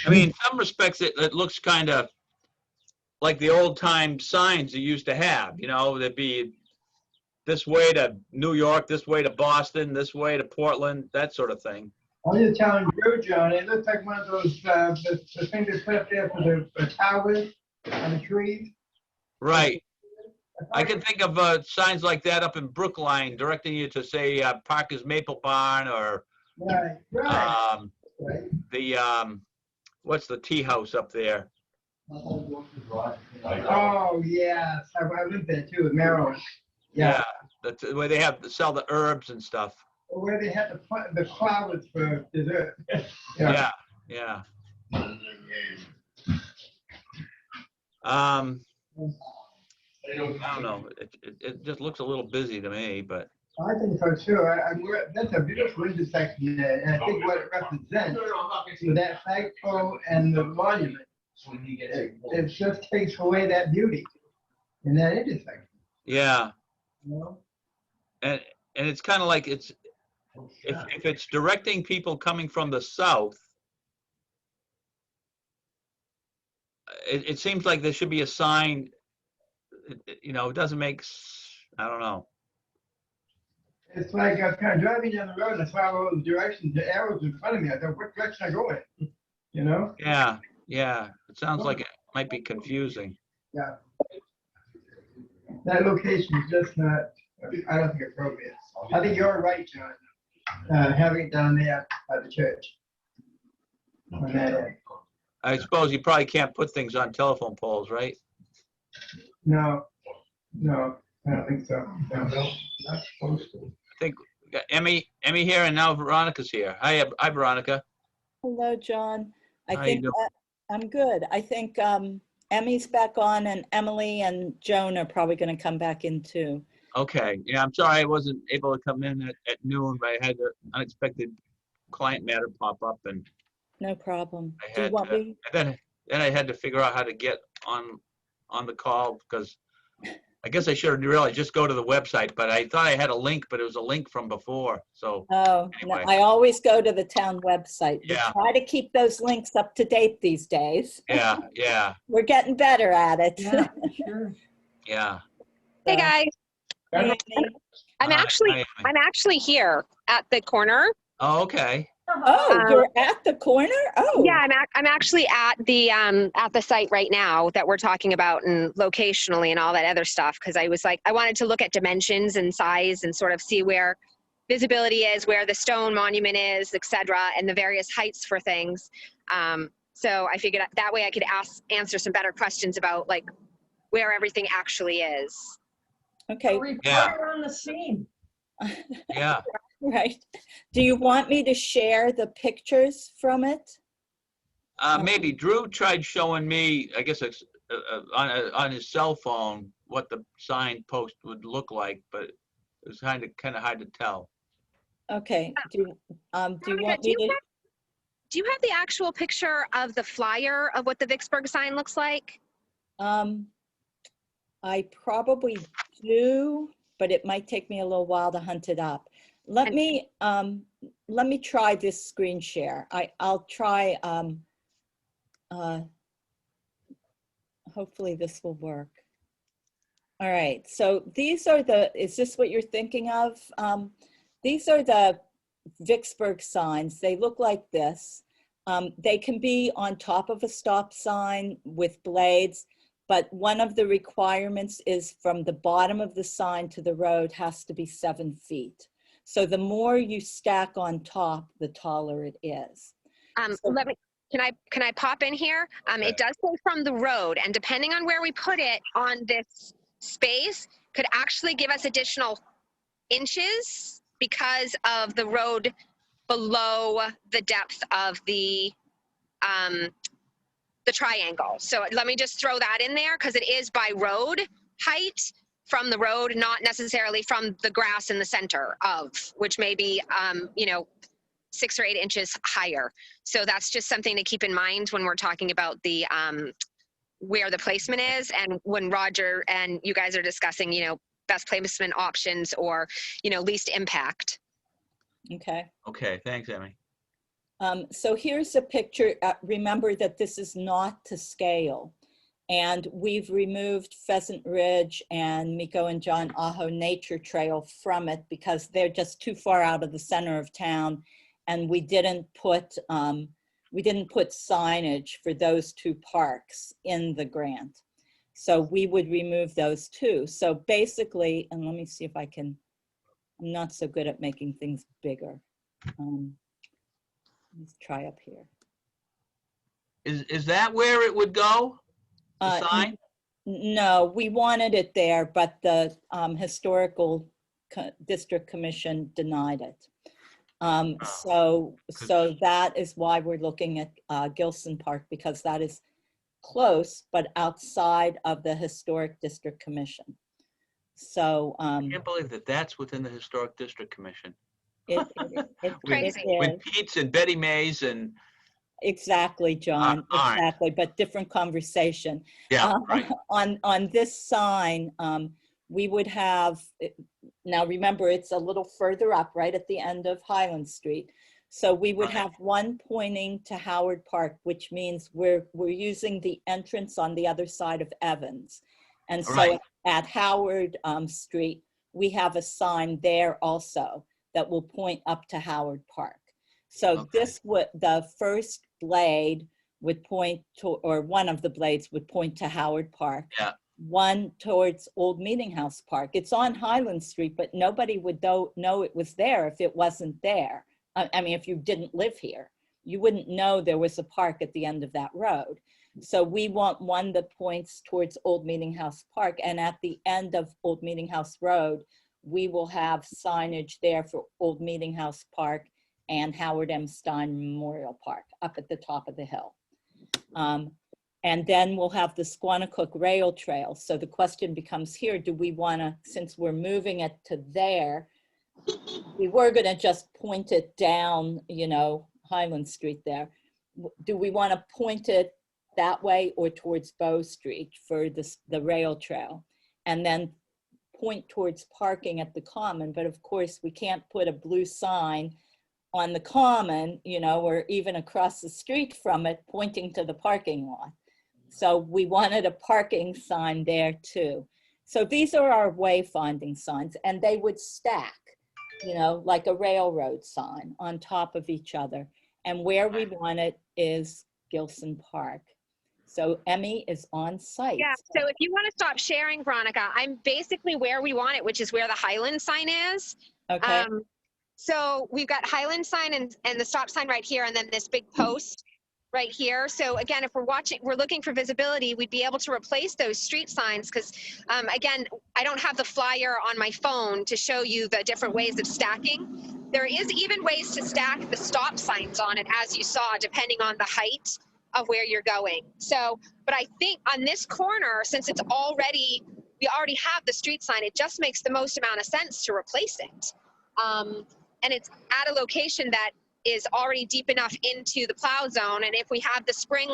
I mean, in some respects, it looks kind of like the old time signs you used to have, you know, there'd be this way to New York, this way to Boston, this way to Portland, that sort of thing. On your town road, John, it looks like one of those, the thing they put up there for the towers and the trees. Right. I can think of signs like that up in Brookline directing you to, say, Parker's Maple Barn or Right, right, right. the, what's the tea house up there? Oh, yes, I lived there too, in Maryland. Yeah, That's where they sell the herbs and stuff. where they had the flowers for dessert. Yeah, yeah. I don't know. It just looks a little busy to me, but I think so too. That's a beautiful intersection there, and I think what it represents with that flagpole and the monument, it just takes away that beauty in that intersection. yeah. You know? And it's kind of like if it's directing people coming from the south, it seems like there should be a sign. You know, it doesn't make. I don't know. It's like I was kind of driving down the road and I saw all the directions, the arrows in front of me. I thought, what direction I go in? You know? Yeah, yeah. It sounds like it might be confusing. Yeah. That location is just not, I don't think appropriate. I think you're right, John, having it down there at the church. On that end. I suppose you probably can't put things on telephone poles, right? No, no, I don't think so. No, not supposed to. I think we got Emmy here, and now Veronica's here. Hi, Veronica. Hello, John. I How you think doing? I'm good. I think Emmy's back on, and Emily and Joan are probably going to come back in too. Okay. Yeah, I'm sorry I wasn't able to come in at noon, but I had an unexpected client matter pop up, and No problem. I Do you had want me? then I had to figure out how to get on the call, because I guess I should have really just go to the website, but I thought I had a link, but it was a link from before. So Oh, no, anyway. I always go to the town website. We Yeah. try to keep those links up to date these days. yeah, yeah, We're getting better at it. Yeah, sure. yeah. Hey, guys. Hey, Amy. I'm Hi, actually, Amy. I'm actually here at the corner. Oh, okay. Oh, you're at the corner? Oh. Yeah, I'm actually at the site right now that we're talking about, and locationally and all that other stuff, because I was like, I wanted to look at dimensions and size and sort of see where visibility is, where the stone monument is, et cetera, and the various heights for things. So I figured that way I could answer some better questions about like where everything actually is. Okay, Yeah, on the scene. yeah. right. Do you want me to share the pictures from it? Maybe Drew tried showing me, I guess it's on his cell phone, what the sign post would look like, but it was kind of hard to tell. Okay. Do you Veronica, want me to? Do you have the actual picture of the flyer of what the Vicksburg sign looks like? I probably do, but it might take me a little while to hunt it up. Let me try this screen share. I'll try, hopefully this will work. All right, so these are is this what you're thinking of? These are the Vicksburg signs. They look like this. They can be on top of a stop sign with blades, but one of the requirements is from the bottom of the sign to the road has to be 7 feet. So the more you stack on top, the taller it is. So- Can I pop in here? It does say from the road, and depending on where we put it on this space, could actually give us additional inches because of the road below the depth of the triangle. So let me just throw that in there, because it is by road height from the road, not necessarily from the grass in the center of, which may be, you know, 6 or 8 inches higher. So that's just something to keep in mind when we're talking about the where the placement is, and when Roger and you guys are discussing, best placement options or, least impact. Okay. Okay, thanks, Emmy. So here's a picture. Remember that this is not to scale. And we've removed Pheasant Ridge and Miko and John Aho Nature Trail from it because they're just too far out of the center of town. And we didn't put signage for those 2 parks in the grant. So we would remove those 2. So basically, and let me see if I'm not so good at making things bigger. Let's try up here. Is that where it would go? The sign? No, we wanted it there, but the Historical District Commission denied it. So that is why we're looking at Gilson Park, because that is close, but outside of the Historic District Commission. So I can't believe that that's within the Historic District Commission. it Crazy. With is. Pete's and Betty Mays and, Exactly, John, all right. exactly, but different conversation. yeah, right. On this sign, we would have, now remember, it's a little further up, right at the end of Highland Street. So we would Right. have one pointing to Howard Park, which means we're using the entrance on the other side of Evans. And so Right. at Howard Street, we have a sign there also that will point up to Howard Park. So Okay. the first blade would point to, or one of the blades would point to Howard Park. Yeah. One towards Old Meeting House Park. It's on Highland Street, but nobody would know it was there if it wasn't there. I mean, if you didn't live here, you wouldn't know there was a park at the end of that road. So we want one that points towards Old Meeting House Park, and at the end of Old Meeting House Road, we will have signage there for Old Meeting House Park and Howard M. Stein Memorial Park up at the top of the hill. And then we'll have the Squanicook Rail Trail. So the question becomes here, do we wanna, since we're moving it to there, we were gonna just point it down, Highland Street there. Do we wanna point it that way or towards Bow Street for the rail trail? And then point towards parking at the Common, but of course we can't put a blue sign on the Common, or even across the street from it, pointing to the parking lot. So we wanted a parking sign there too. So these are our wayfinding signs, and they would stack, like a railroad sign on top of each other. And where we want it is Gilson Park. So Emmy is on site. Yeah, so if you want to stop sharing, Veronica, I'm basically where we want it, which is where the Highland sign is. Okay. So we've got Highland sign and the stop sign right here, and then this big post right here. So again, if we're looking for visibility, we'd be able to replace those street signs because, again, I don't have the flyer on my phone to show you the different ways of stacking. There is even ways to stack the stop signs on it, as you saw, depending on the height of where you're going. So, but I think on this corner, since we already have the street sign, it just makes the most amount of sense to replace it. And it's at a location that is already deep enough into the plow zone. And if we have the spring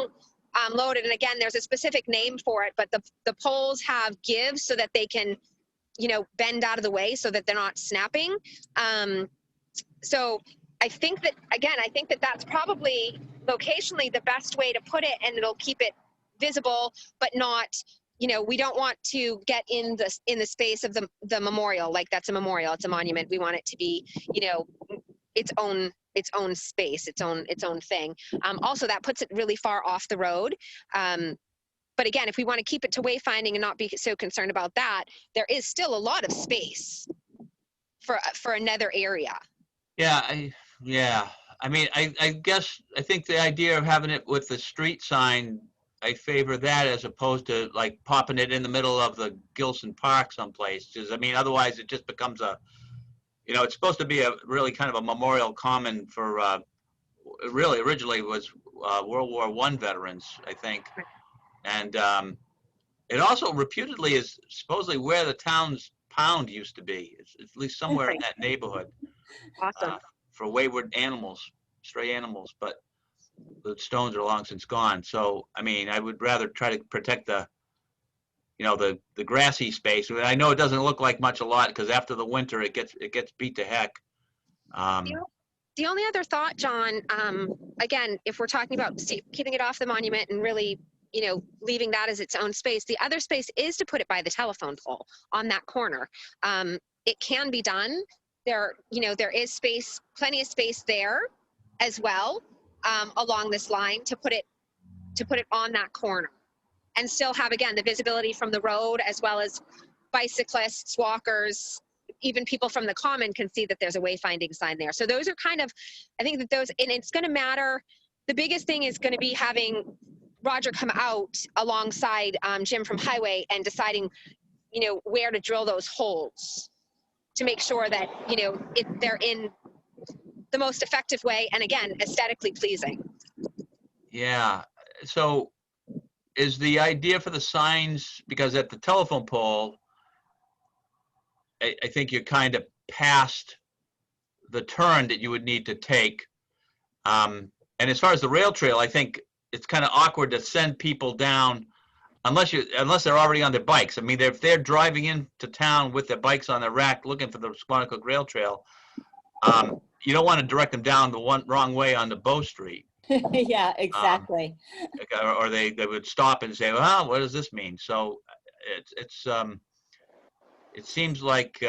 loaded, and again, there's a specific name for it, but the poles have gives so that they can, bend out of the way so that they're not snapping. So I think that that's probably locationally the best way to put it, and it'll keep it visible, but not, we don't want to get in the space of the memorial. Like, that's a memorial, it's a monument. We want it to be, its own space, its own thing. Also, that puts it really far off the road. But again, if we want to keep it to wayfinding and not be so concerned about that, there is still a lot of space for another area. Yeah, I mean, I guess, I think the idea of having it with the street sign, I favor that as opposed to like popping it in the middle of the Gilson Park someplace. Because, I mean, otherwise it just becomes it's supposed to be a really kind of a memorial common for, really originally was World War I veterans, I think. And it also reputedly is supposedly where the town's pound used to be. It's at least somewhere in that neighborhood. Awesome. for wayward animals, stray animals, but the stones are long since gone. So, I mean, I would rather try to protect the, you know, the grassy space. I know it doesn't look like much a lot because after the winter, it gets beat to heck. The only other thought, John, again, if we're talking about keeping it off the monument and really, you know, leaving that as its own space, the other space is to put it by the telephone pole on that corner. It can be done. There, you know, there is space, plenty of space there as well, along this line to put it on that corner and still have, again, the visibility from the road as well as bicyclists, walkers, even people from the common can see that there's a wayfinding sign there. So those are kind of, I think that those, and it's going to matter. The biggest thing is going to be having Roger come out alongside Jim from Highway and deciding, you know, where to drill those holes to make sure that, you know, they're in the most effective way and, again, aesthetically pleasing. Yeah. So is the idea for the signs, because at the telephone pole, I think you're kind of past the turn that you would need to take. And as far as the rail trail, I think it's kind of awkward to send people down unless they're already on their bikes. I mean, if they're driving into town with their bikes on their rack looking for the Squanicook Rail Trail, you don't want to direct them down the wrong way on the Bow Street. Yeah, exactly. Or they would stop and say, well, what does this mean? So it seems like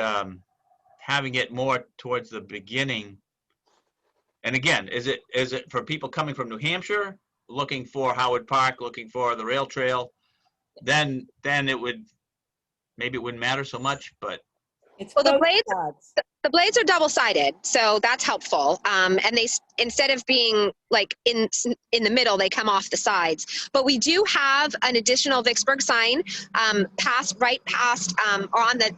having it more towards the beginning. And again, is it for people coming from New Hampshire, looking for Howard Park, looking for the rail trail? Then it would, maybe it wouldn't matter so much, but. It's Well, both sides. the blades are double-sided, so that's helpful. And they, instead of being like in the middle, they come off the sides. But we do have an additional Vicksburg sign right past or on the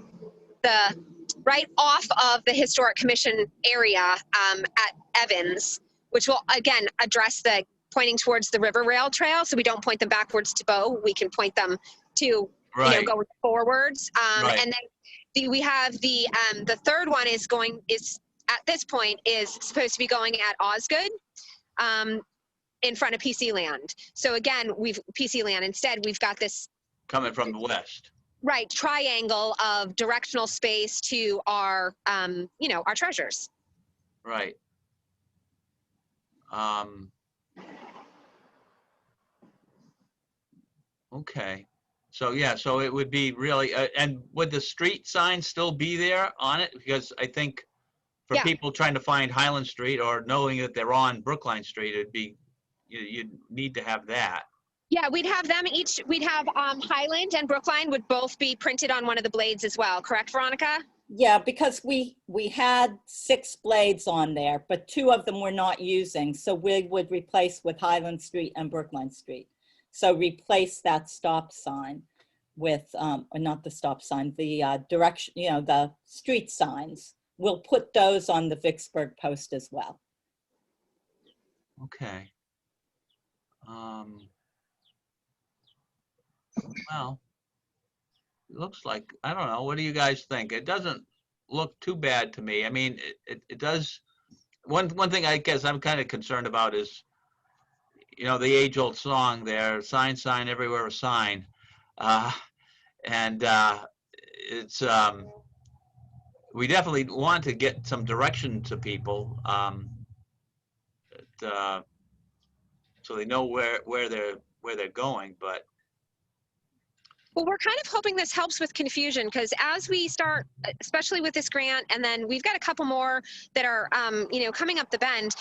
right off of the Historic Commission area at Evans, which will again address the pointing towards the River Rail Trail, so we don't point them backwards to Bow. We can point them to Right. you know, going forwards. Right. And then we have the third one is at this point is supposed to be going at Osgood in front of PC Land. So again, PC Land instead, we've got this Coming from the west. right triangle of directional space to our you know, our treasures. Right. Okay. So yeah, so it would be really, and would the street sign still be there on it? Because I think for Yeah. people trying to find Highland Street or knowing that they're on Brookline Street, it'd be, you'd need to have that. Yeah, we'd have them each. We'd have Highland and Brookline would both be printed on one of the blades as well. Correct, Veronica? Yeah, because we had 6 blades on there, but 2 of them we're not using. So we would replace with Highland Street and Brookline Street. So replace that stop sign with, or not the stop sign, the direction, you know, the street signs. We'll put those on the Vicksburg Post as well. Okay. Well, it looks like, I don't know, what do you guys think? It doesn't look too bad to me. I mean, it does. One thing I guess I'm kind of concerned about is, you know, the age-old song there, sign, sign, everywhere a sign. It's, we definitely want to get some direction to people, so they know where they're going, but. Well, we're kind of hoping this helps with confusion because as we start, especially with this grant, and then we've got a couple more that are, you know, coming up the bend.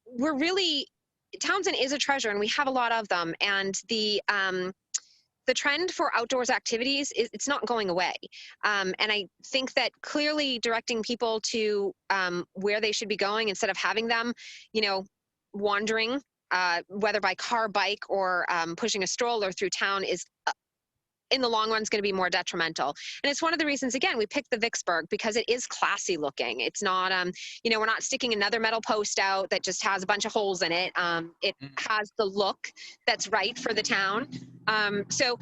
We're really, Townsend is a treasure, and we have a lot of them, and the trend for outdoors activities it's not going away, and I think that clearly directing people to where they should be going instead of having them, you know, wandering, whether by car, bike, or pushing a stroller through town is in the long run is going to be more detrimental. And it's one of the reasons, again, we picked the Vicksburg because it is classy looking. It's not, you know, we're not sticking another metal post out that just has a bunch of holes in it. It has the look that's right for the town. So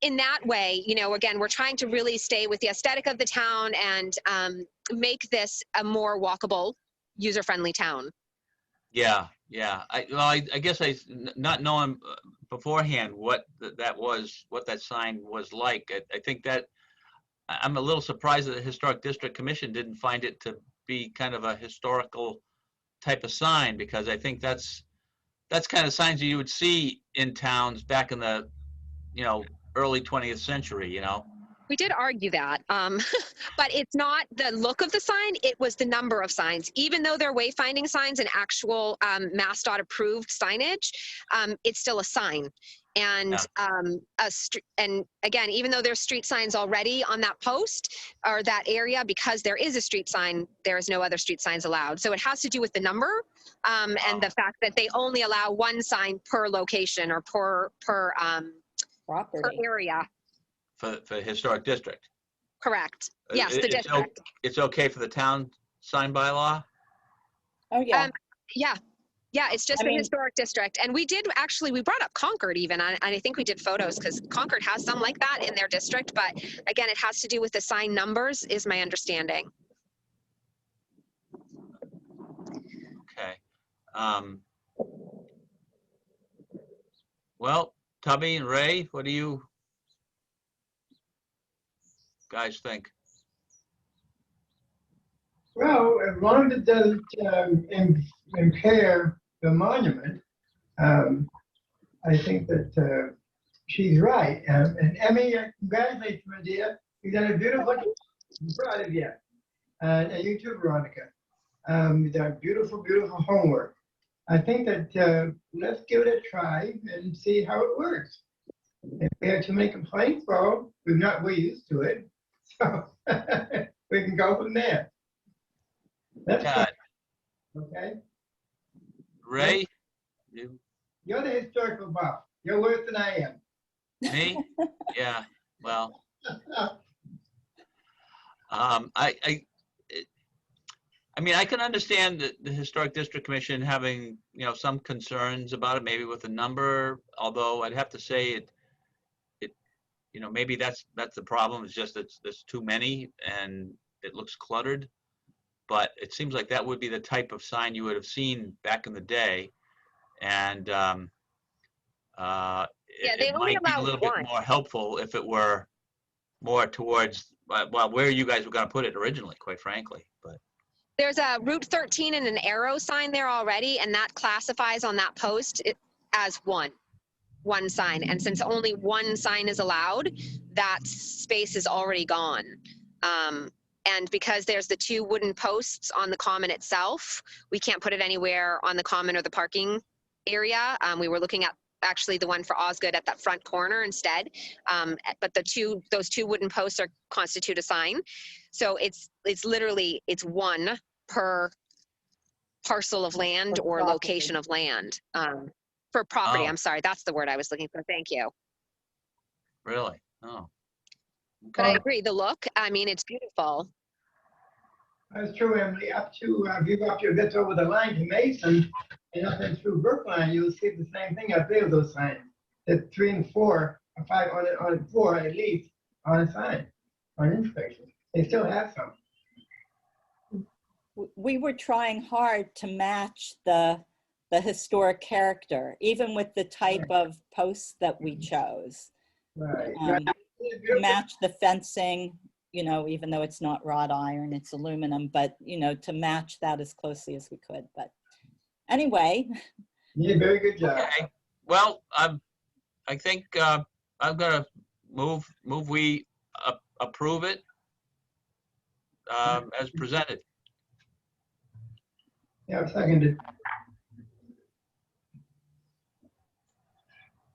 in that way, you know, again, we're trying to really stay with the aesthetic of the town and make this a more walkable, user-friendly town. Yeah, yeah. I guess not knowing beforehand what that was, what that sign was like. I think that I'm a little surprised that the Historic District Commission didn't find it to be kind of a historical type of sign, because I think that's kind of signs that you would see in towns back in the, you know, early 20th century, you know. We did argue that, but it's not the look of the sign, it was the number of signs. Even though they're wayfinding signs and actual MassDOT approved signage, it's still a sign. And and again, even though there's street signs already on that post or that area, because there is a street sign, there is no other street signs allowed. So it has to do with the number and the fact that they only allow one sign per location or per Property. area. For historic district. Correct. Yes, the district. It's okay for the town sign bylaw? Oh, yeah. Yeah. Yeah, it's just the historic district. And we brought up Concord even, and I think we did photos because Concord has some like that in their district. But again, it has to do with the sign numbers is my understanding. Okay. Well, Tubby and Ray, what do you guys think? Well, as long as it doesn't impair the monument, I think that she's right. And Emmy, congratulations, my dear. You've done a beautiful job. I'm proud of you. And you too, Veronica. You've done beautiful, beautiful homework. I think that let's give it a try and see how it works. If we have too many complaints, well, we're used to it. So we can go from there. That's Yeah. okay. Ray? You're the historical buff. You're worse than I am. Me? Yeah, well. I mean, I can understand the Historic District Commission having, you know, some concerns about it, maybe with the number, although I'd have to say it, you know, maybe that's the problem. It's just there's too many and it looks cluttered. But it seems like that would be the type of sign you would have seen back in the day. And it might be a little bit more helpful if it were more towards, well, where you guys were going to put it originally, quite frankly. But there's a Route 13 and an arrow sign there already, and that classifies on that post as one sign. And since only one sign is allowed, that space is already gone. And because there's the two wooden posts on the common itself, we can't put it anywhere on the common or the parking area. We were looking at actually the one for Osgood at that front corner instead. But those two wooden posts constitute a sign. So it's literally one per parcel of land or location of land. For property, I'm sorry, that's the word I was looking for. Thank you. really? Oh. But I agree, the look, I mean, it's beautiful. That's true, Emily. Up to, if you go up to bit over the line to Mason, and up and through Brookline, you'll see the same thing up there with those signs. The 3 and 4, or 5 on 4 at least, on a sign, on inspection. They still have some. We were trying hard to match the historic character, even with the type of posts that we chose. Right. To match the fencing, you know, even though it's not wrought iron, it's aluminum, but, you know, to match that as closely as we could. But anyway. Yeah, very good job. Okay. Well, I think I'm going to move we approve it as presented. Yeah, seconded.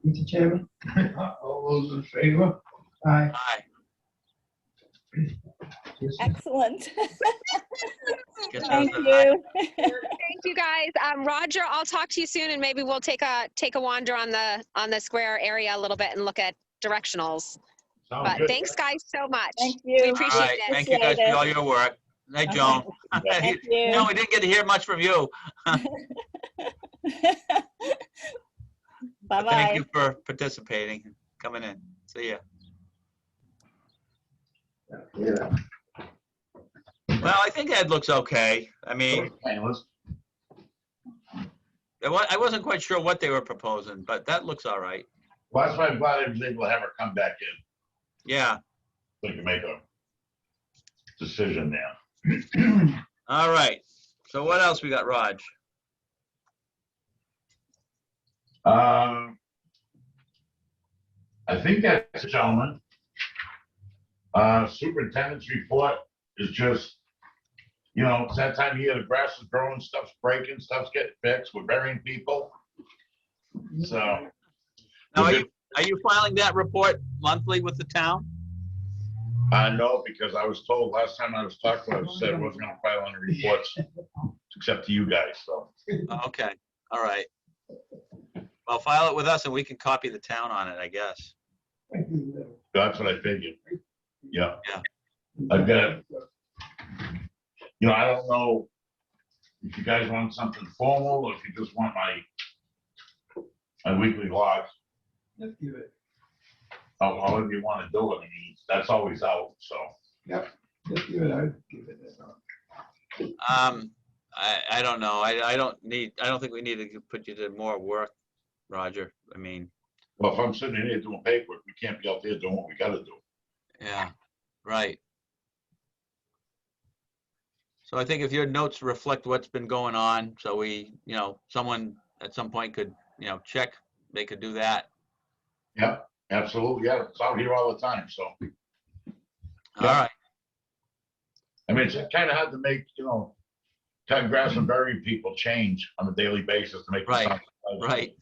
Mr. Chairman, all those in favor? Aye. Aye. Excellent. Guess Thank that's you. Thank you, guys. Roger, I'll talk to you soon, and maybe we'll take a wander on the square area a little bit and look at directionals. But good. thanks, guys, so much. Thank We you. All appreciate right. it. Thank you guys for all your work. Night, Joan. Thank you. No, we didn't get to hear much from you. Bye-bye. Thank you for participating, coming in. See ya. Yeah. Well, I think that looks okay. I mean, Painless. I wasn't quite sure what they were proposing, but that looks all right. Well, that's why I'm glad I was able to have her come back in. Yeah. So we can make a decision there. All right. So what else we got, Raj? I think that's it, gentlemen. Superintendent's report is just, you know, it's that time of year, the grass is growing, stuff's breaking, stuff's getting fixed, we're burying people. So. Now, are you filing that report monthly with the town? No, because I was told last time I was talking, I said I wasn't gonna file any reports except to you guys, so. Okay. All right. Well, file it with us and we can copy the town on it, I guess. That's what I figured. Yeah. Yeah. I've got, you know, I don't know if you guys want something formal or if you just want my weekly logs. Let's give it. However you want to do it. I mean, that's always out, so. Yep, just give it, I'd give it that. I don't know. I don't think we need to put you to more work, Roger. I mean, Well, if I'm sitting in here doing paperwork, we can't be out there doing what we gotta do. yeah, right. So I think if your notes reflect what's been going on, so we, you know, someone at some point could, you know, check, they could do that. Yep, absolutely. Yeah, it's out here all the time, so. All right. I mean, it's kind of hard to make, you know, cutting grass and burying people change on a daily basis to make. it Right, sound- right.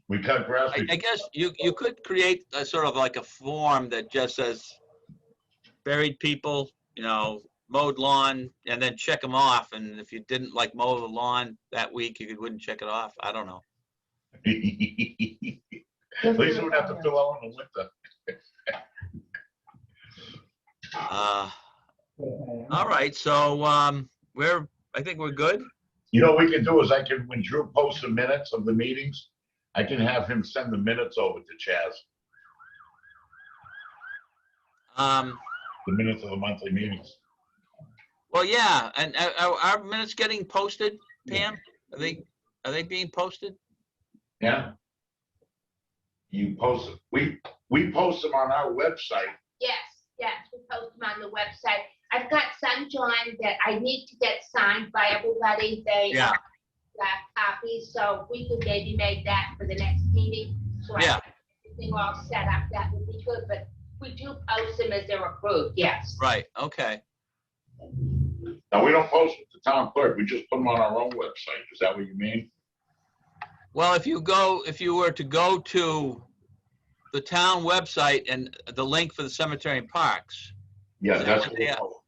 We cut grass. I guess you could create a sort of like a form that just says buried people, you know, mowed lawn, and then check them off. And if you didn't like mow the lawn that week, you wouldn't check it off. I don't know. At least we would have to fill out in the winter. All right, so I think we're good. You know what we can do is when Drew posts the minutes of the meetings, I can have him send the minutes over to Chaz, the minutes of the monthly meetings. Well, yeah, and are minutes getting posted, Pam? Are they being posted? Yeah. You post it. We post them on our website. Yes, we post them on the website. I've got some, John, that I need to get signed by everybody. They Yeah. got copies, so we could maybe make that for the next meeting. So I Yeah. have everything all set up, that would be good, but we do post them as they're approved, yes. Right, okay. Now, we don't post with the town clerk. We just put them on our own website. Is that what you mean? Well, if you were to go to the town website and the link for the cemetery and parks, Yeah, Is that that's what what they we are? post. is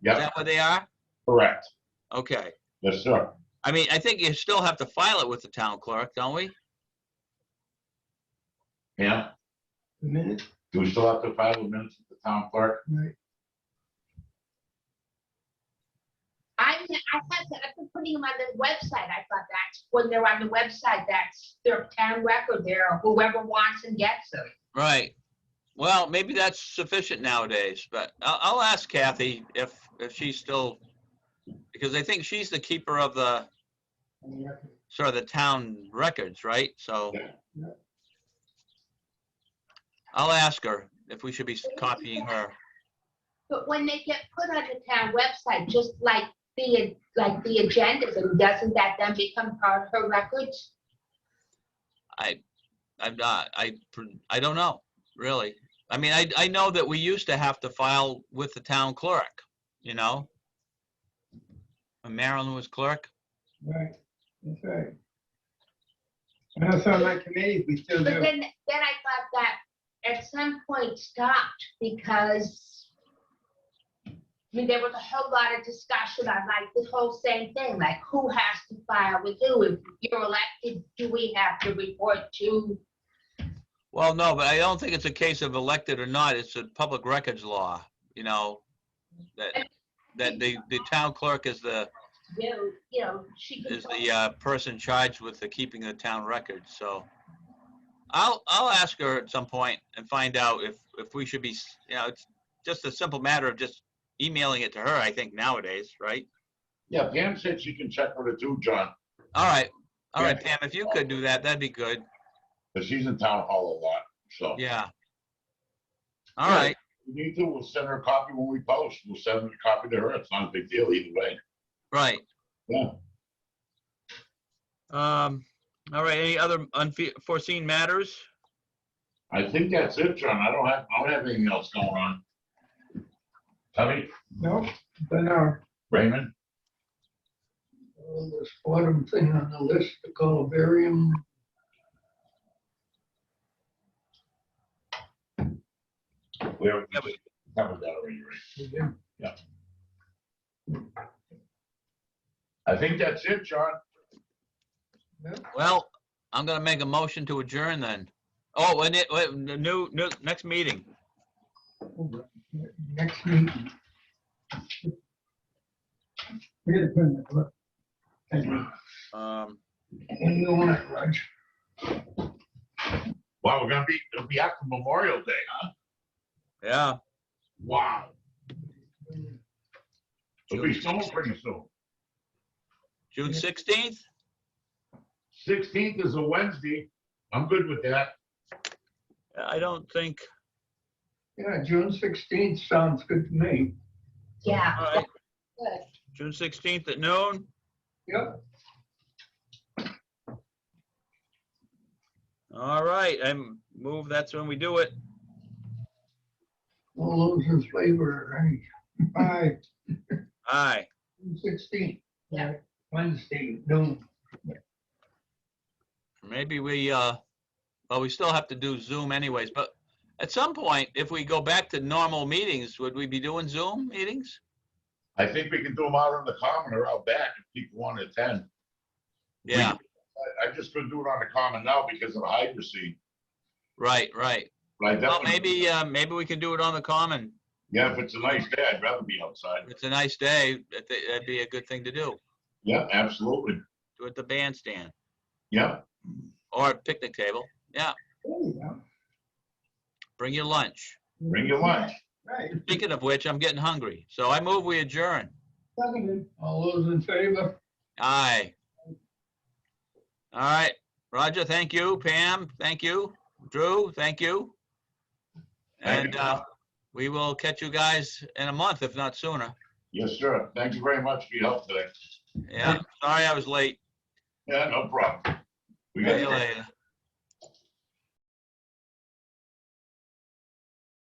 Yeah, that what they are? correct. Okay. Yes, sir. I mean, I think you still have to file it with the town clerk, don't we? Yeah. The minute, Do we still have to file the minutes with the town clerk? right, I've been putting them on the website. I thought that's when they're on the website, that's their town record there, whoever wants and gets them. Right. Well, maybe that's sufficient nowadays, but I'll ask Kathy if she's still, because I think she's the keeper of the on the record. sort of the town records, right? So Yeah. I'll ask her if we should be copying her. But when they get put on the town website, just like the agendas, and doesn't that then become part of her records? I'm not, I don't know, really. I mean, I know that we used to have to file with the town clerk, you know? When Marilyn was clerk. Right, that's right. I know some of my committees, we still But do. then I thought that at some point stopped because, I mean, there was a whole lot of discussion on like this whole same thing, like who has to file with who? If you're elected, do we have to report to? Well, no, but I don't think it's a case of elected or not. It's a public records law, you know, that the town clerk is the You know, she could. person charged with the keeping the town records. So I'll ask her at some point and find out if we should be, it's just a simple matter of just emailing it to her, I think nowadays, right? Yeah, Pam said she can check with it too, John, All right, Yeah. Pam, if you could do that, that'd be good. because she's in town hall a lot, so. Yeah. All Yeah. right, If we need to, we'll send her a copy when we post. We'll send a copy to her. It's not a big deal either way. right. Yeah. All right, any other unforeseen matters? I think that's it, John. I don't have anything else going on. Tubby, No, but Raymond, this bottom thing on the list, the columbarium. we haven't covered that already, right? Yeah. I think that's it, John. Well, I'm gonna make a motion to adjourn then. Oh, and the new, next meeting. Next meeting. We gotta put in the book. When you want it, Raj? Wow, it'll be after Memorial Day, huh? Yeah, Wow. It'll be snowing pretty soon. June 16th? 16th is a Wednesday. I'm good with that. I don't think, Yeah, June 16th sounds good to me. Yeah. all right, Good. June 16th at noon. Yep. All right, I move, that's when we do it. All those in favor, aye. Aye. June 16th. Yeah. Wednesday, noon. Maybe well, we still have to do Zoom anyways, but at some point, if we go back to normal meetings, would we be doing Zoom meetings? I think we can do them out on the common or out back if people want to attend. Yeah, I just couldn't do it on the common now because of the hydroseed. right. But I Well, definitely, maybe we can do it on the common. yeah, if it's a nice day, I'd rather be outside. If it's a nice day, that'd be a good thing to do. Yeah, absolutely. Do it at the bandstand Yeah, or picnic table. Yeah, There you go. bring your lunch. bring your lunch. Right. Speaking of which, I'm getting hungry, so I move we adjourn. Seconded. All those in favor? Aye. All right, Roger, thank you. Pam, thank you. Drew, thank you. Thank And you. we will catch you guys in a month, if not sooner. Yes, sir. Thank you very much for your help today. Yeah, sorry I was late. Yeah, no problem. We See got you later.